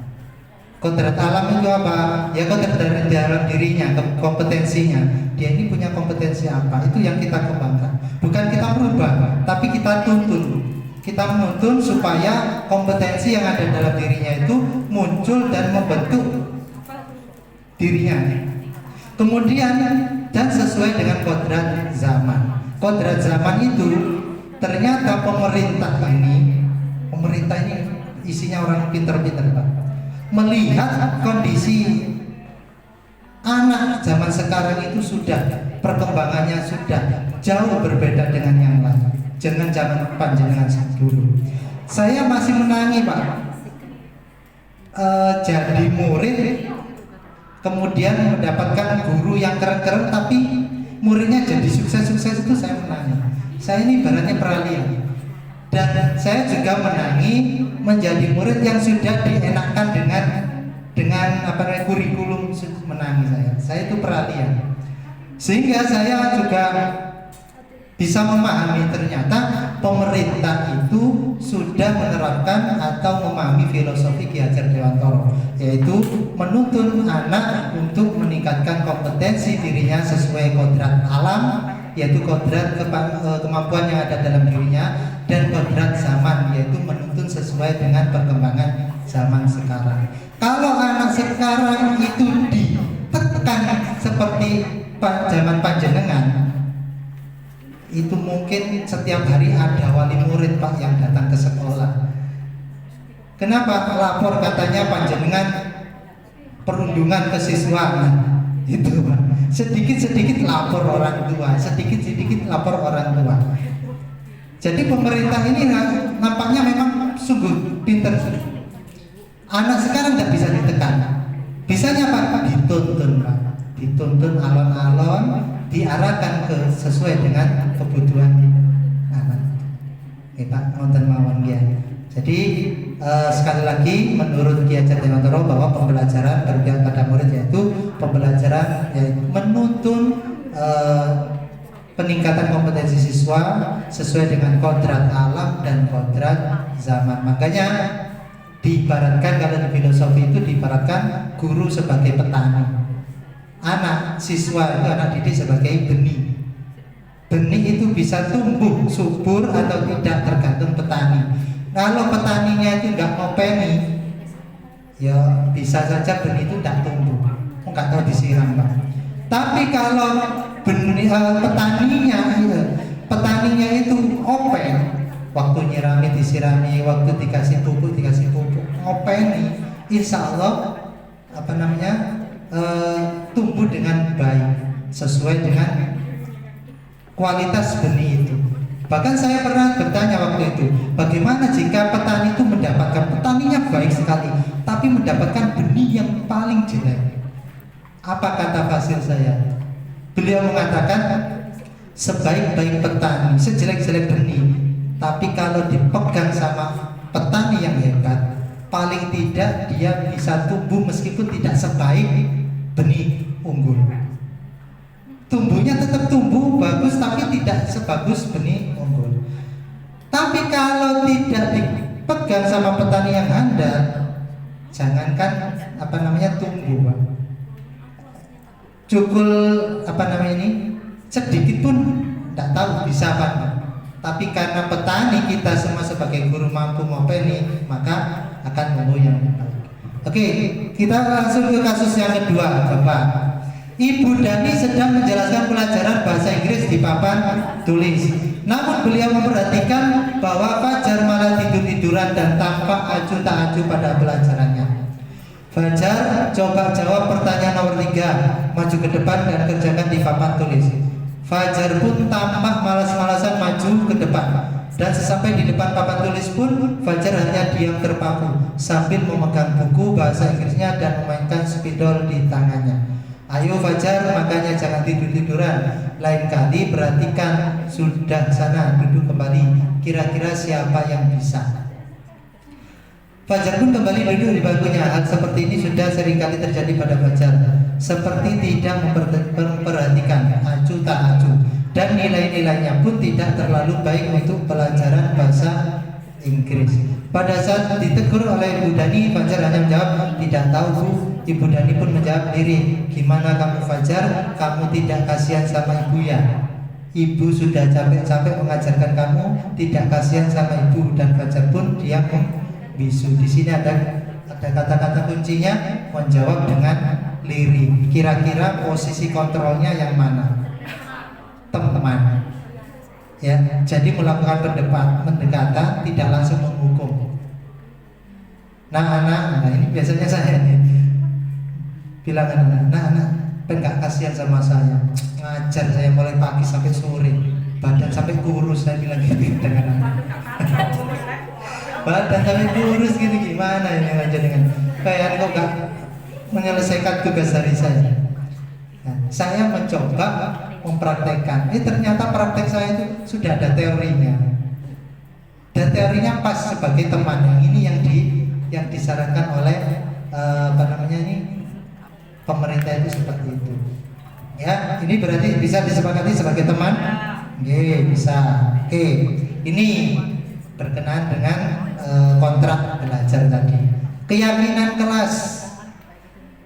Kodrat alam itu apa? Ya kodrat dari dalam dirinya, kompetensinya. Dia ini punya kompetensi apa? Itu yang kita kembangkan. Bukan kita merubah, tapi kita tuntun. Kita menuntun supaya kompetensi yang ada dalam dirinya itu muncul dan membentuk dirinya. Kemudian dan sesuai dengan kodrat zaman. Kodrat zaman itu ternyata pemerintah ini isinya orang pinter-pinter, Pak. Melihat kondisi anak zaman sekarang itu sudah perkembangannya sudah jauh berbeda dengan yang lain, jangan zaman panjenengan dulu. Saya masih menangi, Pak, jadi murid kemudian mendapatkan guru yang keren-keren tapi muridnya jadi sukses-sukses, itu saya menangi. Saya ini ibaratnya peralihan. Dan saya juga menangi menjadi murid yang sudah dienakkan dengan kurikulum, menangi saya itu peralihan. Sehingga saya juga bisa memahami ternyata pemerintah itu sudah menerapkan atau memahami filosofi Ki Hajar Dewantara, yaitu menuntun anak untuk meningkatkan kompetensi dirinya sesuai kodrat alam, yaitu kodrat kemampuan yang ada dalam dirinya, dan kodrat zaman, yaitu menuntun sesuai dengan perkembangan zaman sekarang. Kalau anak sekarang itu ditekan seperti zaman panjenengan, itu mungkin setiap hari ada wali murid, Pak, yang datang ke sekolah. Kenapa? Lapor katanya panjenengan perundungan ke siswa, itu, Pak. Sedikit-sedikit lapor orang tua, sedikit-sedikit lapor orang tua. Jadi pemerintah ini nampaknya memang sungguh pintar. Anak sekarang tidak bisa ditekan. Bisanya Pak? Dituntun, Pak. Dituntun alon-alon, diarahkan sesuai dengan kebutuhan anak. Pak, nonton mawon ya. Jadi sekali lagi menurut Ki Hajar Dewantara bahwa pembelajaran berpihak pada murid yaitu pembelajaran yaitu menuntun peningkatan kompetensi siswa sesuai dengan kodrat alam dan kodrat zaman. Makanya diibaratkan, kalau di filosofi itu diibaratkan guru sebagai petani, anak siswa itu anak didik sebagai benih. Benih itu bisa tumbuh subur atau tidak tergantung petani. Kalau petaninya itu nggak ngopeni, ya bisa saja benih itu tidak tumbuh, nggak tahu disiram, Pak. Tapi kalau benih petaninya itu open, waktu nyirami disirami, waktu dikasih pupuk ngopeni, insya Allah tumbuh dengan baik sesuai dengan kualitas benih itu. Bahkan saya pernah bertanya waktu itu, bagaimana jika petani itu petaninya baik sekali, tapi mendapatkan benih yang paling jelek? Apa kata fasil saya? Beliau mengatakan, sebaik-baik petani, sejelek-jelek benih, tapi kalau dipegang sama petani yang hebat, paling tidak dia bisa tumbuh meskipun tidak sebaik benih unggul. Tumbuhnya tetap tumbuh bagus, tapi tidak sebagus benih unggul. Tapi kalau tidak dipegang sama petani yang handal, jangankan tumbuh, Pak. Cukul sedikit pun tidak tahu bisa apa. Tapi karena petani kita semua sebagai guru mampu ngopeni, maka akan tumbuh yang baik. Oke, kita langsung ke kasus yang kedua, Bapak. Ibu Dani sedang menjelaskan pelajaran bahasa Inggris di papan tulis. Namun beliau memperhatikan bahwa Fajar malah tidur-tiduran dan tampak acuh tak acuh pada pelajarannya. Fajar coba jawab pertanyaan nomor 3, maju ke depan dan kerjakan di papan tulis. Fajar pun tampak malas-malasan maju ke depan. Dan sesampai di depan papan tulis pun Fajar hanya diam terpaku sambil memegang buku bahasa Inggrisnya dan memainkan spidol di tangannya. Ayo Fajar, makanya jangan tidur-tiduran. Lain kali perhatikan, sudah sana duduk kembali. Kira-kira siapa yang bisa? Fajar pun kembali duduk di bangkunya. Hal seperti ini sudah seringkali terjadi pada Fajar. Seperti tidak memperhatikan, acuh tak acuh, dan nilai-nilainya pun tidak terlalu baik untuk pelajaran bahasa Inggris. Pada saat ditegur oleh Ibu Dani, Fajar hanya menjawab, tidak tahu Bu. Ibu Dani pun menjawab diri, gimana kamu Fajar, kamu tidak kasihan sama ibu ya? Ibu sudah capek-capek mengajarkan kamu, tidak kasihan sama ibu. Dan Fajar pun diam membisu. Di sini ada kata-kata kuncinya, menjawab dengan lirih. Kira-kira posisi kontrolnya yang mana? Teman-teman. Ya, jadi melakukan pendekatan, tidak langsung menghukum. Nah anak, nah ini biasanya saya nih bilang anak, enggak kasihan sama saya, ngajar saya mulai pagi sampai sore, badan sampai kurus, saya bilang gitu dengan anak. Badan sampai kurus gitu, gimana ini ngajar dengan kayak kok enggak menyelesaikan tugas dari saya. Nah, saya mencoba mempraktekkan. Ternyata praktek saya itu sudah ada teorinya. Dan teorinya pas sebagai teman yang disarankan oleh pemerintah itu seperti itu. Ya, ini berarti bisa disepakati sebagai teman. Oke, bisa. Oke. Ini berkenaan dengan kontrak belajar tadi. Keyakinan kelas.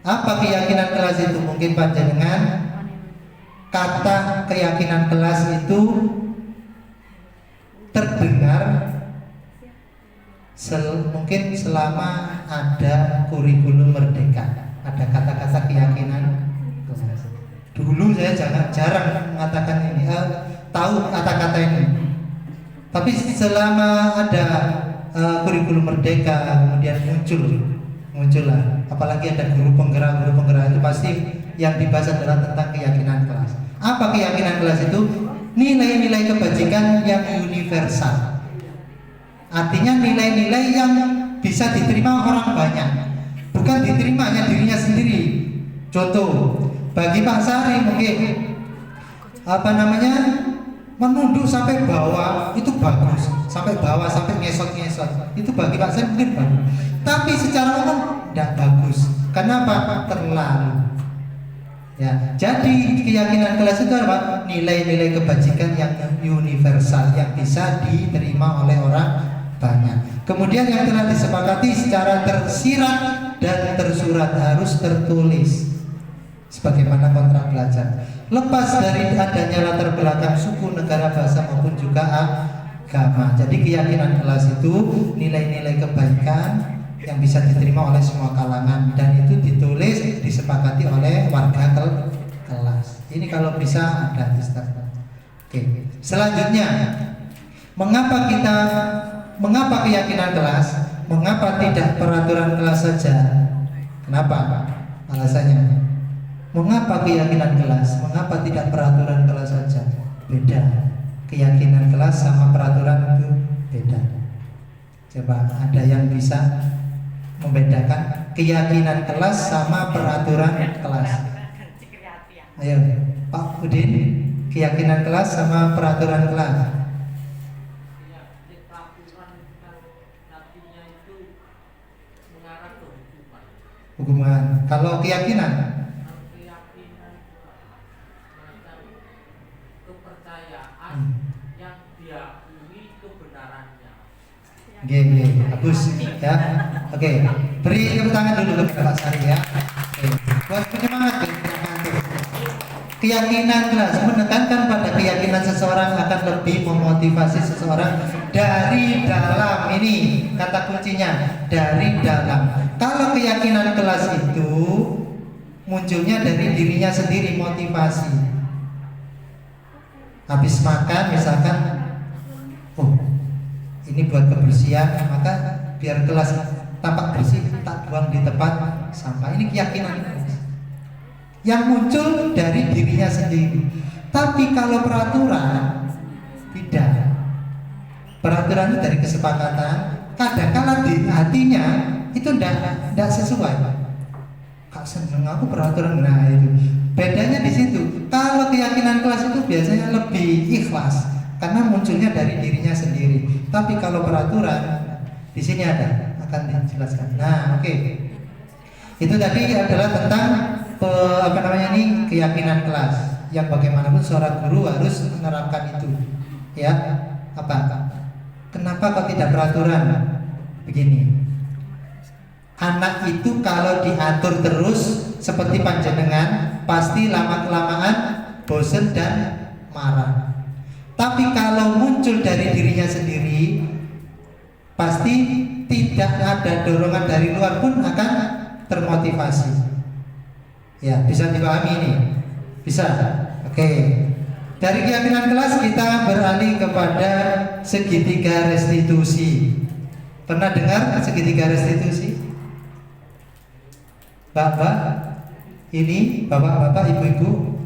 Apa keyakinan kelas itu? Mungkin panjenengan kata keyakinan kelas itu terdengar mungkin selama ada kurikulum merdeka, ada kata-kata keyakinan kelas. Dulu saya jarang mengatakan ini, tahu kata-kata ini. Tapi selama ada kurikulum merdeka, kemudian muncullah. Apalagi ada guru penggerak itu pasti yang dibahas adalah tentang keyakinan kelas. Apa keyakinan kelas itu? Nilai-nilai kebajikan yang universal. Artinya nilai-nilai yang bisa diterima orang banyak, bukan diterima hanya dirinya sendiri. Contoh, bagi Pak Sari mungkin menunduk sampai bawah itu bagus, sampai bawah sampai ngesot-ngesot itu bagi Pak Sari mungkin bagus. Tapi secara umum tidak bagus. Kenapa? Terlalu. Ya, jadi keyakinan kelas itu apa? Nilai-nilai kebajikan yang universal yang bisa diterima oleh orang banyak. Kemudian yang telah disepakati secara tersirat dan tersurat, harus tertulis sebagaimana kontrak belajar. Lepas dari adanya latar belakang suku, negara, bahasa maupun juga agama. Jadi keyakinan kelas itu nilai-nilai kebaikan yang bisa diterima oleh semua kalangan, dan itu ditulis, disepakati oleh warga kelas. Ini kalau bisa gratis. Oke. Selanjutnya, mengapa keyakinan kelas? Mengapa tidak peraturan kelas saja? Kenapa? Alasannya. Mengapa keyakinan kelas? Mengapa tidak peraturan kelas saja? Beda. Keyakinan kelas sama peraturan itu beda. Coba ada yang bisa membedakan keyakinan kelas sama peraturan kelas? Ayo, Pak Udin, keyakinan kelas sama peraturan kelas. Hukuman. Kalau keyakinan? Kepercayaan yang diakui kebenarannya. Oke, bagus ya. Oke, beri tepuk tangan dulu kepada Pak Sari ya. Oke. Buat penyemangat ya. Keyakinan kelas menekankan pada keyakinan seseorang akan lebih memotivasi seseorang dari dalam. Ini kata kuncinya, dari dalam. Kalau keyakinan kelas itu munculnya dari dirinya sendiri, motivasi. Habis makan misalkan, ini buat kebersihan, maka biar kelas tampak bersih, tak buang di tempat sampah. Ini keyakinan yang muncul dari dirinya sendiri. Tapi kalau peraturan tidak. Peraturan itu dari kesepakatan. Kadang-kala di hatinya itu tidak sesuai. Kak seneng aku peraturan. Nah itu bedanya di situ. Kalau keyakinan kelas itu biasanya lebih ikhlas karena munculnya dari dirinya sendiri. Tapi kalau peraturan di sini akan dijelaskan. Nah, oke. Itu tadi adalah tentang keyakinan kelas. Yang bagaimanapun seorang guru harus menerapkan itu. Ya, apa? Kenapa kok tidak peraturan? Begini, anak itu kalau diatur terus seperti panjenengan, pasti lama-kelamaan bosen dan marah. Tapi kalau muncul dari dirinya sendiri, pasti tidak ada dorongan dari luar pun akan termotivasi. Ya, bisa dipahami ini? Bisa? Oke. Dari keyakinan kelas kita beralih kepada segitiga restitusi. Pernah dengar segitiga restitusi? Bapak, ini bapak-bapak, ibu-ibu.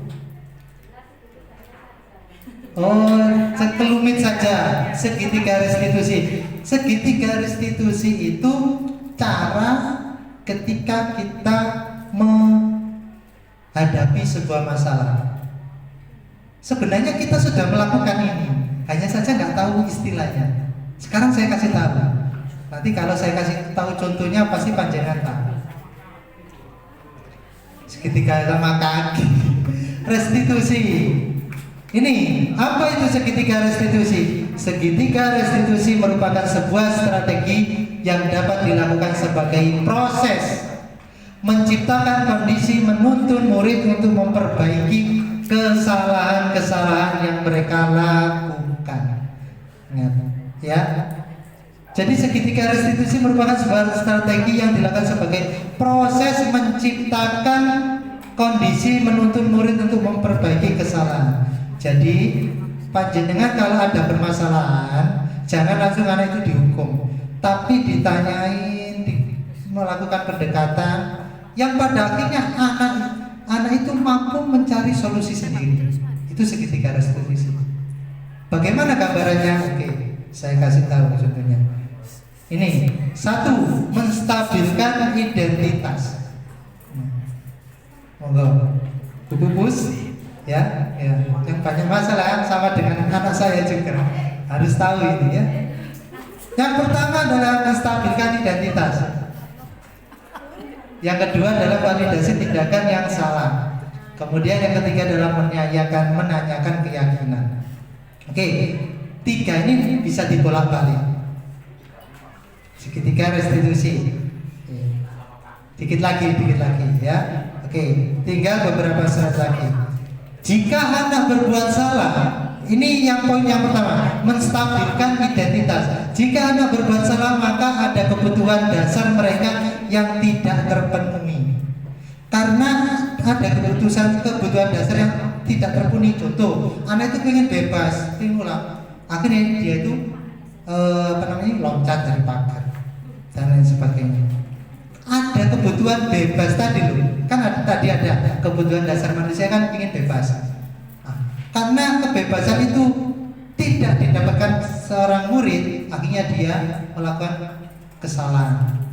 Oh, sekelumit saja segitiga restitusi. Segitiga restitusi itu cara ketika kita menghadapi sebuah masalah. Sebenarnya kita sudah melakukan ini, hanya saja nggak tahu istilahnya. Sekarang saya kasih tahu. Nanti kalau saya kasih tahu contohnya pasti panjenengan tahu. Segitiga sama kaki. Restitusi. Ini apa itu segitiga restitusi? Segitiga restitusi merupakan sebuah strategi yang dapat dilakukan sebagai proses menciptakan kondisi menuntun murid untuk memperbaiki kesalahan-kesalahan yang mereka lakukan. Ya. Jadi segitiga restitusi merupakan sebuah strategi yang dilakukan sebagai proses menciptakan kondisi menuntun murid untuk memperbaiki kesalahan. Jadi panjenengan kalau ada permasalahan, jangan langsung anak itu dihukum, tapi ditanyain, melakukan pendekatan yang pada akhirnya anak itu mampu mencari solusi sendiri. Itu segitiga restitusi. Bagaimana gambarannya? Oke, saya kasih tahu contohnya. Ini satu, menstabilkan identitas. Monggo, Bu Pupus, ya, yang banyak masalah sama dengan anak saya juga harus tahu ini ya. Yang pertama adalah menstabilkan identitas. Yang kedua adalah validasi tindakan yang salah. Kemudian yang ketiga adalah menanyakan keyakinan. Oke, tiga ini bisa dibolak-balik. Segitiga restitusi. Dikit lagi ya. Oke, tinggal beberapa syarat lagi. Jika anak berbuat salah, ini yang poin yang pertama, menstabilkan identitas. Jika anak berbuat salah, maka ada kebutuhan dasar mereka yang tidak terpenuhi. Karena ada kebutuhan dasar yang tidak terpenuhi. Contoh, anak itu ingin bebas, ingin ulang. Akhirnya dia itu loncat dari pagar dan lain sebagainya. Ada kebutuhan bebas tadi loh. Kan tadi ada kebutuhan dasar manusia kan ingin bebas. Karena kebebasan itu tidak didapatkan seorang murid, akhirnya dia melakukan kesalahan.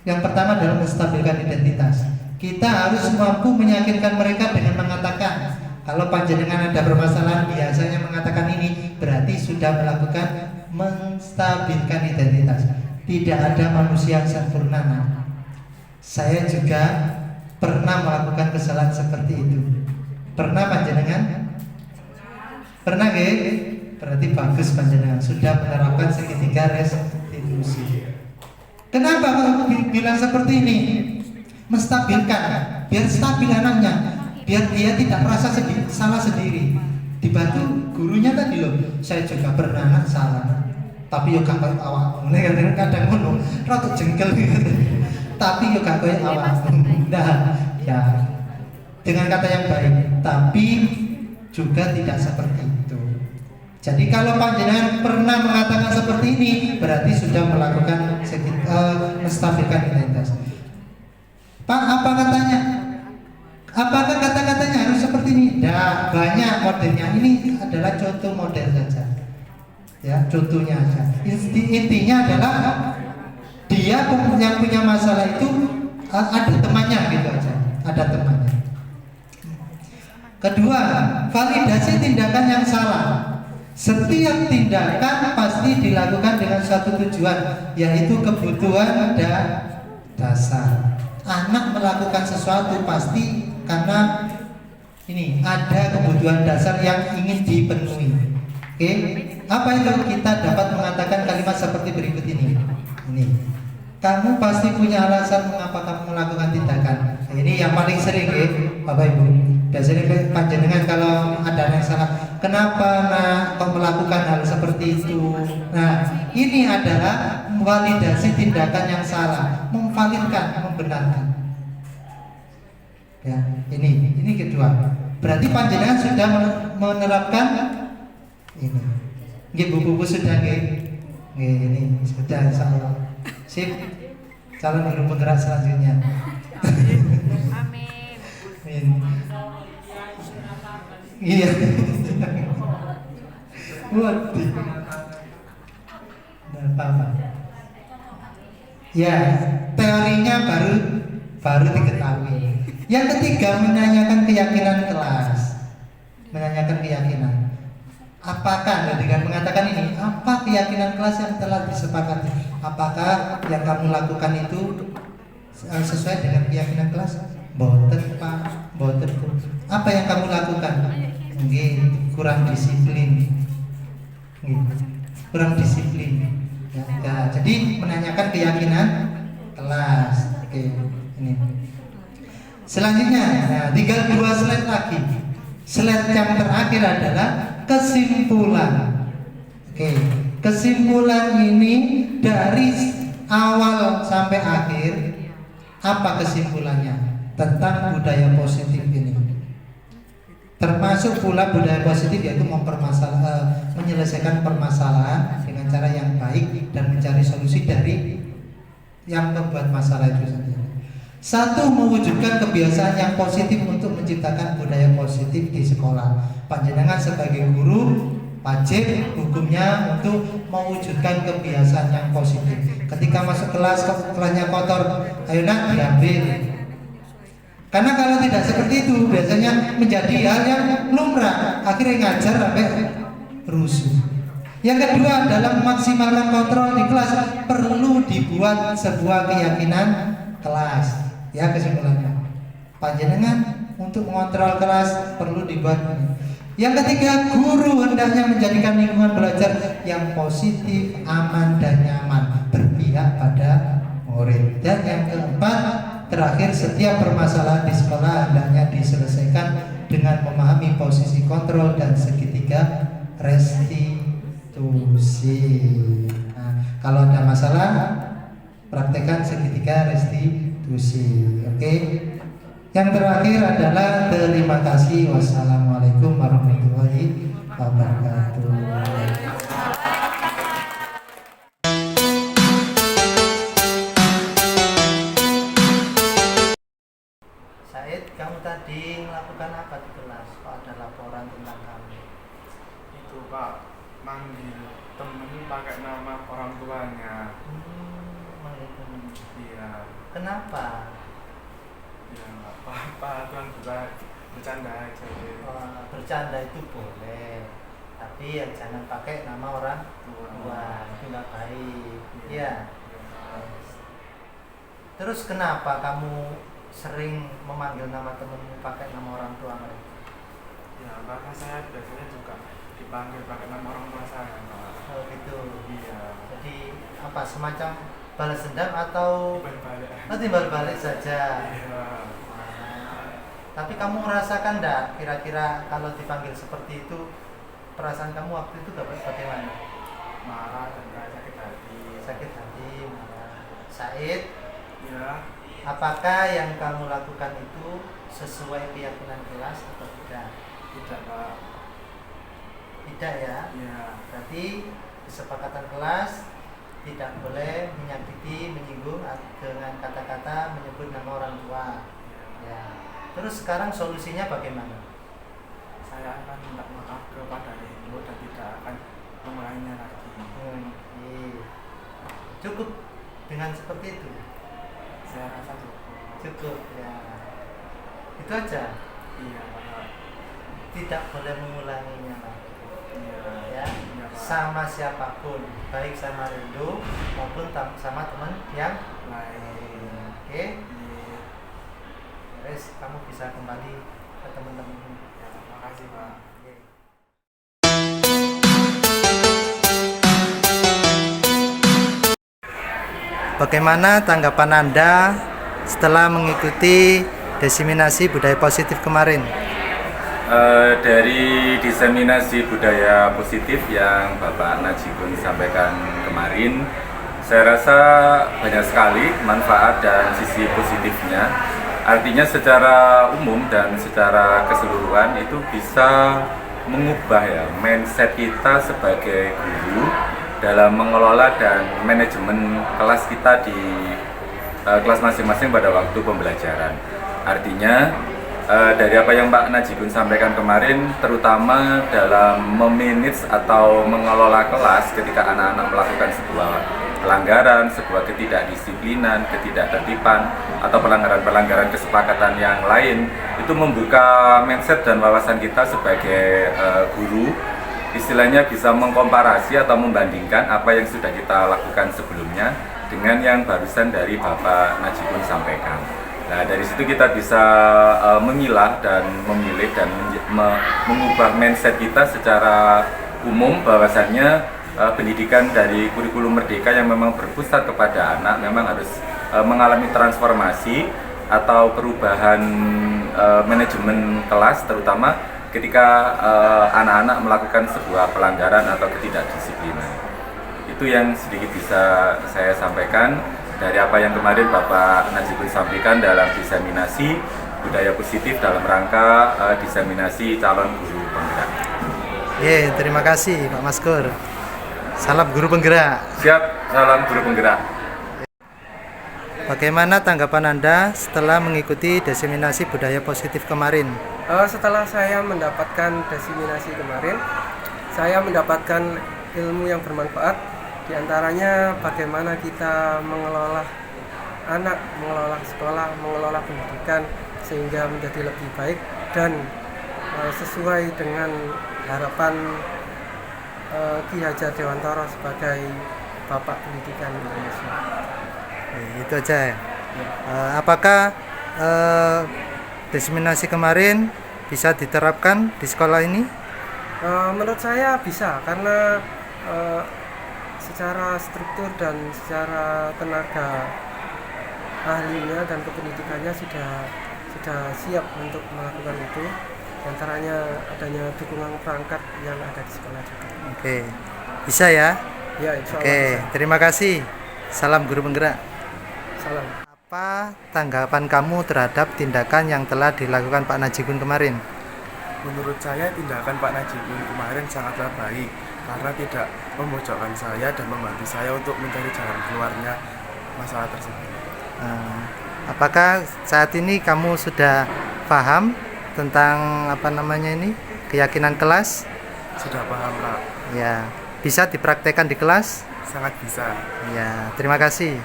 Yang pertama adalah menstabilkan identitas. Kita harus mampu meyakinkan mereka dengan mengatakan, kalau panjenengan ada permasalahan biasanya mengatakan ini, berarti sudah melakukan menstabilkan identitas. Tidak ada manusia yang sempurna. Saya juga pernah melakukan kesalahan seperti itu. Pernah panjenengan? Pernah nggih? Berarti bagus panjenengan sudah menerapkan segitiga restitusi. Kenapa kalau bilang seperti ini? Menstabilkan, biar stabil anaknya, biar dia tidak merasa salah sendiri. Dibantu gurunya tadi loh. Saya juga pernah salah, tapi yo gak koyo awakmu. Nek kadang ngono, rada jengkel gitu. Tapi yo gak koyo awakmu. Nah, ya. Dengan kata yang baik, tapi juga tidak seperti itu. Jadi kalau panjenengan pernah mengatakan seperti ini, berarti sudah melakukan menstabilkan identitas. Pak, apa katanya? Apakah kata-katanya harus seperti ini? Nah, banyak modelnya. Ini adalah contoh model saja. Ya, contohnya aja. Intinya adalah dia yang punya masalah itu ada temannya gitu aja. Ada temannya. Kedua, validasi tindakan yang salah. Setiap tindakan pasti dilakukan dengan suatu tujuan, yaitu kebutuhan dasar. Anak melakukan sesuatu pasti karena ini ada kebutuhan dasar yang ingin dipenuhi. Oke? Apa itu? Kita dapat mengatakan kalimat seperti berikut ini. Ini. Kamu pasti punya alasan mengapa kamu melakukan tindakan. Nah, ini yang paling sering ya, Bapak Ibu. Biasanya panjenengan kalau ada yang salah, kenapa nak kau melakukan hal seperti itu? Nah, ini adalah validasi tindakan yang salah, memvalidkan, membenarkan. Ya, ini kedua. Berarti panjenengan sudah menerapkan ini. Nggih buku-buku sudah nggih. Ini sudah insyaallah. Sip. Calon guru penggerak selanjutnya. Amin. Iya. Waduh. Nah, apa? Ya, teorinya baru diketahui. Yang ketiga, menanyakan keyakinan kelas. Menanyakan keyakinan. Apakah dengan mengatakan ini, apa keyakinan kelas yang telah disepakati? Apakah yang kamu lakukan itu sesuai dengan keyakinan kelas? Boten Pak, boten Bu. Apa yang kamu lakukan? Nggih, kurang disiplin. Kurang disiplin. Ya, jadi menanyakan keyakinan kelas. Oke, ini. Selanjutnya, nah, tinggal 2 slide lagi. Slide yang terakhir adalah kesimpulan. Oke, kesimpulan ini dari awal sampai akhir, apa kesimpulannya tentang budaya positif ini? Termasuk pula budaya positif yaitu menyelesaikan permasalahan dengan cara yang baik dan mencari solusi dari yang membuat masalah itu sendiri. 1. Mewujudkan kebiasaan yang positif untuk menciptakan budaya positif di sekolah. Panjenengan sebagai guru wajib hukumnya untuk mewujudkan kebiasaan yang positif. Ketika masuk kelasnya kotor, ayo nak diambil. Karena kalau tidak seperti itu biasanya menjadi hal yang lumrah, akhirnya ngajar sampai rusuh. Yang kedua, dalam memaksimalkan kontrol di kelas perlu dibuat sebuah keyakinan kelas. Ya, kesimpulannya panjenengan untuk mengontrol kelas perlu dibuat. Yang ketiga, guru hendaknya menjadikan lingkungan belajar yang positif, aman dan nyaman, berpihak pada murid. Dan yang keempat, terakhir, setiap permasalahan di sekolah hendaknya diselesaikan dengan memahami posisi kontrol dan segitiga restitusi. Nah, kalau ada masalah, praktekkan segitiga restitusi. Oke. Yang terakhir adalah terima kasih. Wassalamualaikum warahmatullahi wabarakatuh. Said, kamu tadi melakukan apa di kelas? Kok ada laporan tentang kamu? Itu Pak, manggil temen pakai nama orang tuanya. Iya. Kenapa? Ya nggak apa-apa, tuan juga bercanda aja deh. Bercanda itu boleh, tapi ya jangan pakai nama orang tua, itu nggak baik. Iya. Terus kenapa kamu sering memanggil nama temenmu pakai nama orang tua mereka? Ya karena saya biasanya juga dipanggil pakai nama orang tua saya Pak. Oh gitu. Iya. Jadi apa, semacam balas dendam atau Balik-balik. timbal balik saja? Iya. Tapi kamu merasakan enggak kira-kira kalau dipanggil seperti itu, perasaan kamu waktu itu bagaimana? Marah dan gak sakit hati. Sakit hati, marah. Said, Ya. apakah yang kamu lakukan itu sesuai keyakinan kelas atau tidak? Tidak Pak. Tidak ya? Iya. Berarti kesepakatan kelas tidak boleh menyakiti, menyinggung dengan kata-kata menyebut nama orang tua. Ya. Terus sekarang solusinya bagaimana? Saya akan minta maaf kepada ibu dan tidak akan mengulanginya lagi. Iya. Cukup dengan seperti itu? Saya rasa cukup. Cukup ya. Itu aja. Iya Pak. Tidak boleh mengulanginya lagi. Iya. Ya. Iya Pak. Sama siapapun, baik sama Rindu maupun sama teman yang lain. Oke? Iya. Terus kamu bisa kembali ke teman-temanmu. Ya, makasih Pak. Oke. bagaimana tanggapan Anda setelah mengikuti diseminasi budaya positif kemarin? Dari diseminasi budaya positif yang Bapak Najibun sampaikan kemarin, saya rasa banyak sekali manfaat dan sisi positifnya. Artinya secara umum dan secara keseluruhan itu bisa mengubah ya mindset kita sebagai guru dalam mengelola dan manajemen kelas kita di kelas masing-masing pada waktu pembelajaran. Artinya dari apa yang Pak Najibun sampaikan kemarin, terutama dalam memanage atau mengelola kelas ketika anak-anak melakukan sebuah pelanggaran, sebuah ketidakdisiplinan, ketidaktertiban, atau pelanggaran-pelanggaran kesepakatan yang lain, itu membuka mindset dan wawasan kita sebagai guru, istilahnya bisa mengkomparasi atau membandingkan apa yang sudah kita lakukan sebelumnya dengan yang barusan dari Bapak Najibun sampaikan. Nah, dari situ kita bisa memilah dan memilih dan mengubah mindset kita secara umum bahwasannya pendidikan dari kurikulum merdeka yang memang berpusat kepada anak memang harus mengalami transformasi atau perubahan manajemen kelas, terutama ketika anak-anak melakukan sebuah pelanggaran atau ketidakdisiplinan. Itu yang sedikit bisa saya sampaikan dari apa yang kemarin Bapak Najibun sampaikan dalam diseminasi budaya positif dalam rangka diseminasi calon guru penggerak. Terima kasih Pak Maskur. Salam guru penggerak. Siap, salam guru penggerak. Bagaimana tanggapan Anda setelah mengikuti diseminasi budaya positif kemarin? Setelah saya mendapatkan diseminasi kemarin, saya mendapatkan ilmu yang bermanfaat. Di antaranya bagaimana kita mengelola anak, mengelola sekolah, mengelola pendidikan sehingga menjadi lebih baik dan sesuai dengan harapan Ki Hajar Dewantara sebagai Bapak Pendidikan Indonesia. Itu aja ya. Apakah diseminasi kemarin bisa diterapkan di sekolah ini? Menurut saya bisa, karena secara struktur dan secara tenaga ahlinya dan kependidikannya sudah siap untuk melakukan itu. Di antaranya adanya dukungan perangkat yang ada di sekolah juga. Oke, bisa ya? Ya, insya Allah Oke, bisa. terima kasih. Salam guru penggerak. Salam. Apa tanggapan kamu terhadap tindakan yang telah dilakukan Pak Najibun kemarin? Menurut saya tindakan Pak Najibun kemarin sangatlah baik karena tidak memojokkan saya dan membantu saya untuk mencari jalan keluarnya masalah tersebut. Apakah saat ini kamu sudah paham tentang keyakinan kelas? Sudah paham, Pak? Ya, bisa dipraktekkan di kelas? Sangat bisa. Ya, terima kasih.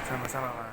Sama-sama, Pak.